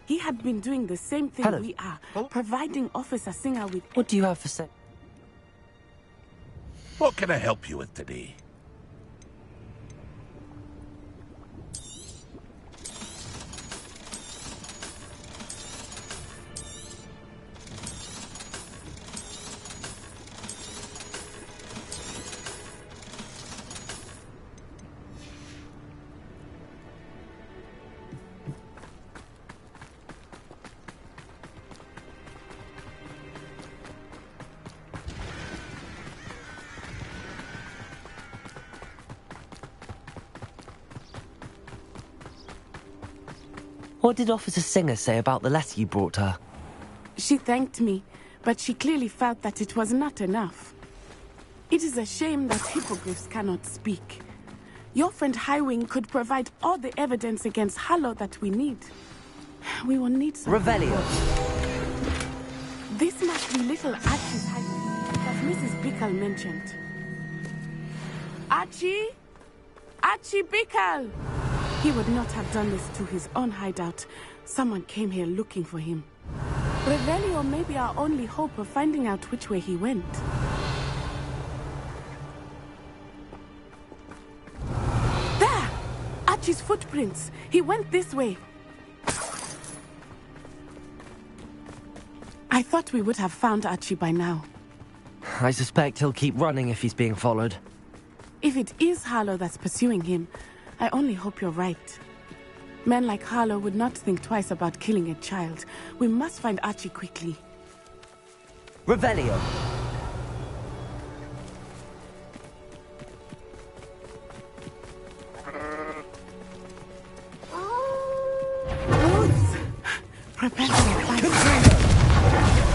He had been doing the same thing we are, providing Officer Singer with... What do you have for say? What can I help you with today? What did Officer Singer say about the letter you brought her? She thanked me, but she clearly felt that it was not enough. It is a shame that hippogriffs cannot speak. Your friend Highwing could provide all the evidence against Harlow that we need. We will need some... Revelio. This must be little Archie's Highwing that Mrs. Bickle mentioned. Archie? Archie Bickle! He would not have done this to his own hideout. Someone came here looking for him. Revelio may be our only hope of finding out which way he went. There! Archie's footprints. He went this way. I thought we would have found Archie by now. I suspect he'll keep running if he's being followed. If it is Harlow that's pursuing him, I only hope you're right. Men like Harlow would not think twice about killing a child. We must find Archie quickly. Revelio.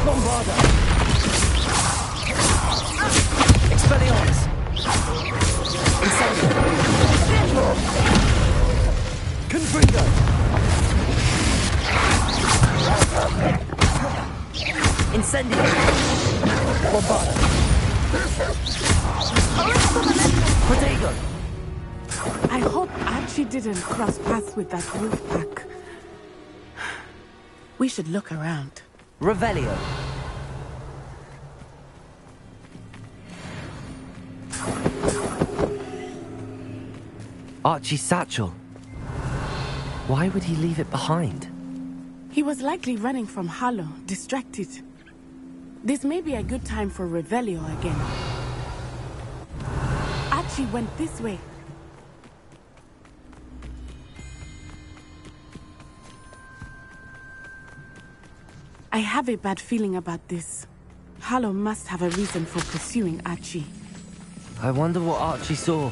Bombarda! Expelliarmus! Incendio! Confringo! Incendio! Bombarda! Protego! I hope Archie didn't cross paths with that wolf pack. We should look around. Revelio. Archie's satchel. Why would he leave it behind? He was likely running from Harlow, distracted. This may be a good time for Revelio again. Archie went this way. I have a bad feeling about this. Harlow must have a reason for pursuing Archie. I wonder what Archie saw.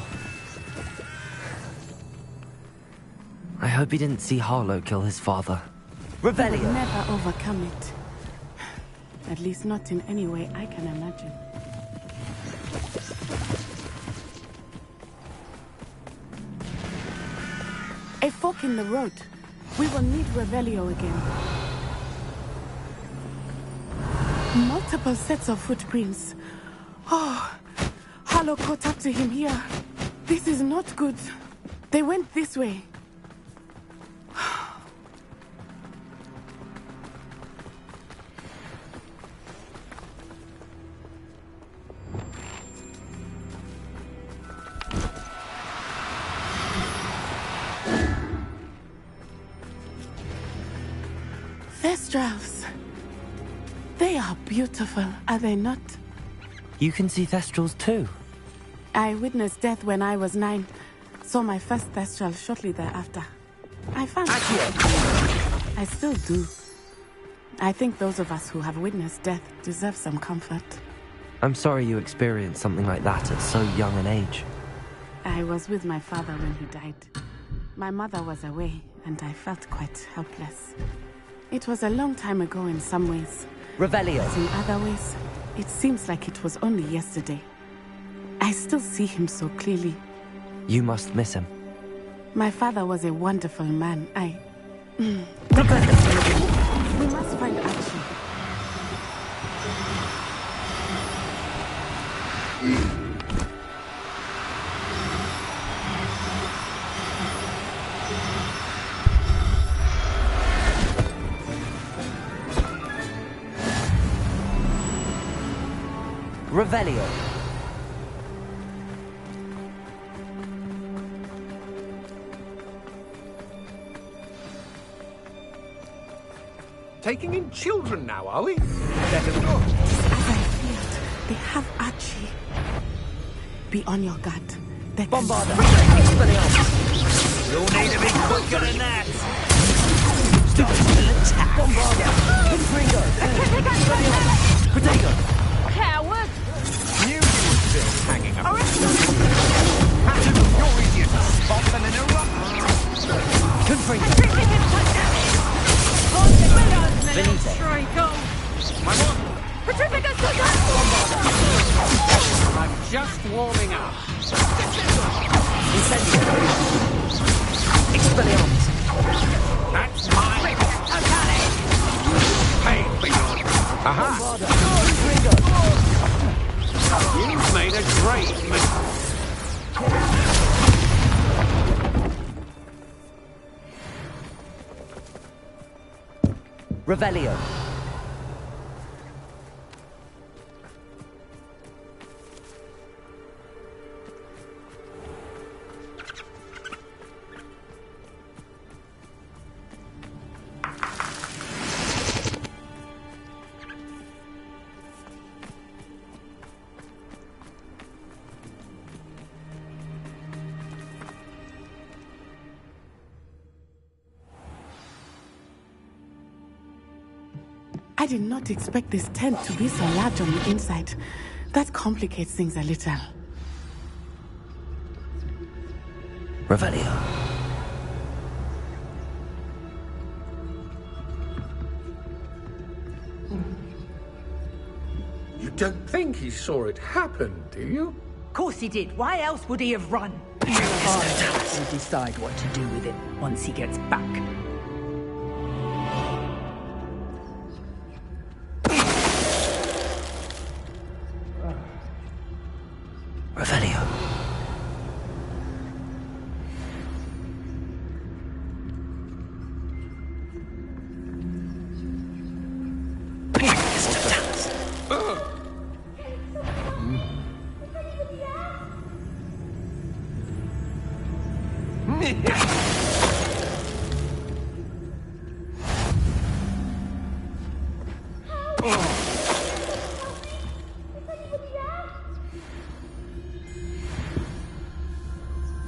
I hope he didn't see Harlow kill his father. He would never overcome it. At least not in any way I can imagine. A fork in the road. We will need Revelio again. Multiple sets of footprints. Oh, Harlow caught up to him here. This is not good. They went this way. Thestrals. They are beautiful, are they not? You can see Thestrals too. I witnessed death when I was 9. Saw my first Thestral shortly thereafter. I found it. I still do. I think those of us who have witnessed death deserve some comfort. I'm sorry you experienced something like that at so young an age. I was with my father when he died. My mother was away, and I felt quite helpless. It was a long time ago in some ways. Revelio. But in other ways, it seems like it was only yesterday. I still see him so clearly. You must miss him. My father was a wonderful man. We must find Archie. Revelio. Taking in children now, are we? Let us go. As I feared, they have Archie. Be on your guard. Bombarda! You'll need to be quicker than that. Bombarda! Confringo! Protego! Coward! Knew you were still hanging up. You're easier to spot than an eruption. Confringo! I'm just warming up. Incendio! Expelliarmus! That's mine. Pay for your... Aha! You've made a great mistake. Revelio. I did not expect this tent to be so large on the inside. That complicates things a little. Revelio. don't think he saw it happen, do you? Of course he did. Why else would he have run? We'll decide what to do with it once he gets back. Revelio.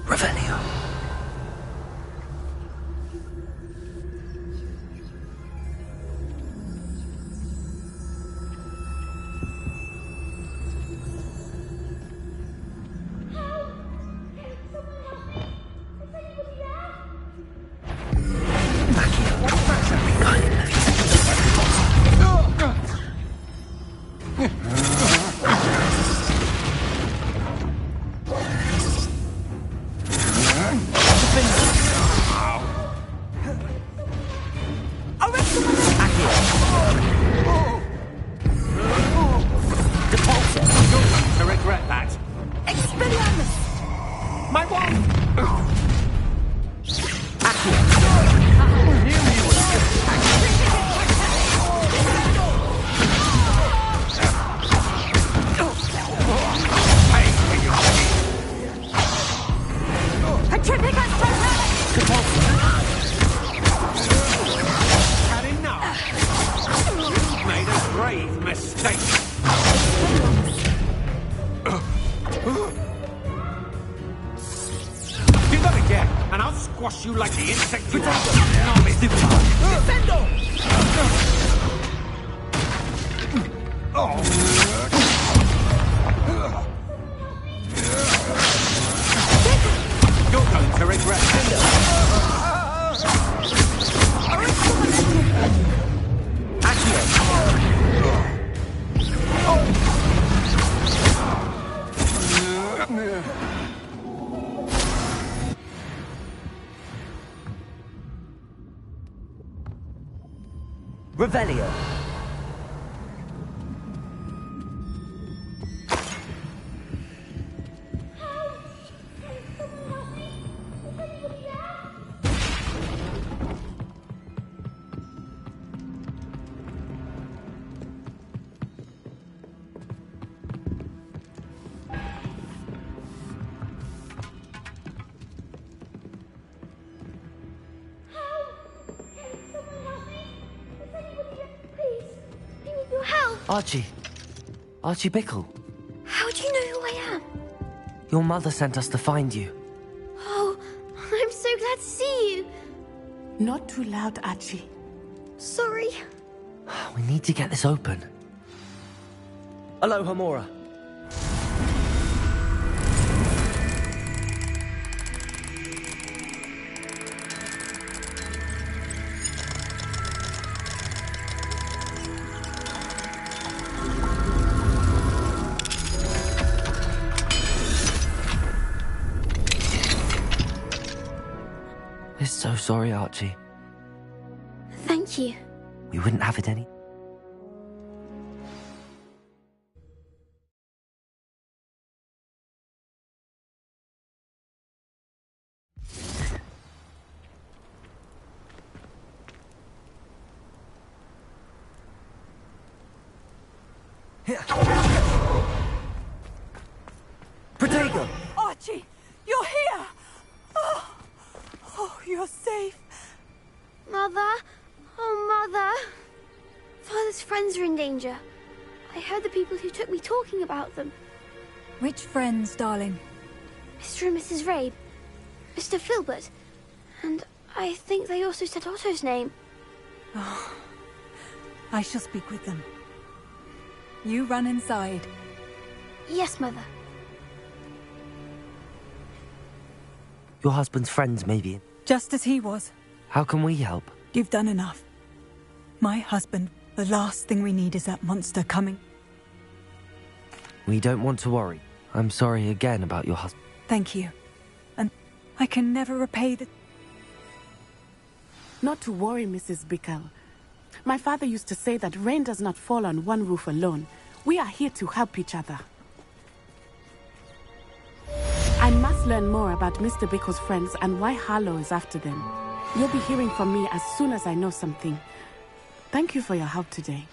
Revelio. You like the insect you are. Now it's the Defendo! Oh. You're going to regret Revelio. Archie Bickle. How do you know who I am? Your mother sent us to find you. Oh, I'm so glad to see you. Not too loud, Archie. Sorry. We need to get this open. Aloha, Mora. So sorry, Archie. Thank you. We wouldn't have it any. Protego! Archie, you're here! Oh, you're safe. Mother? Oh, Mother. Father's friends are in danger. I heard the people who took me talking about them. Which friends, darling? Mr. and Mrs. Rabe. Mr. Filbert. And I think they also said Otto's name. Oh, I shall speak with them. You run inside. Yes, Mother. Your husband's friends, maybe. Just as he was. How can we help? You've done enough. My husband, the last thing we need is that monster coming. We don't want to worry. I'm sorry again about your husband. Thank you. And I can never repay the... Not to worry, Mrs. Bickle. My father used to say that rain does not fall on one roof alone. We are here to help each other. I must learn more about Mr. Bickle's friends and why Harlow is after them. You'll be hearing from me as soon as I know something. Thank you for your help today.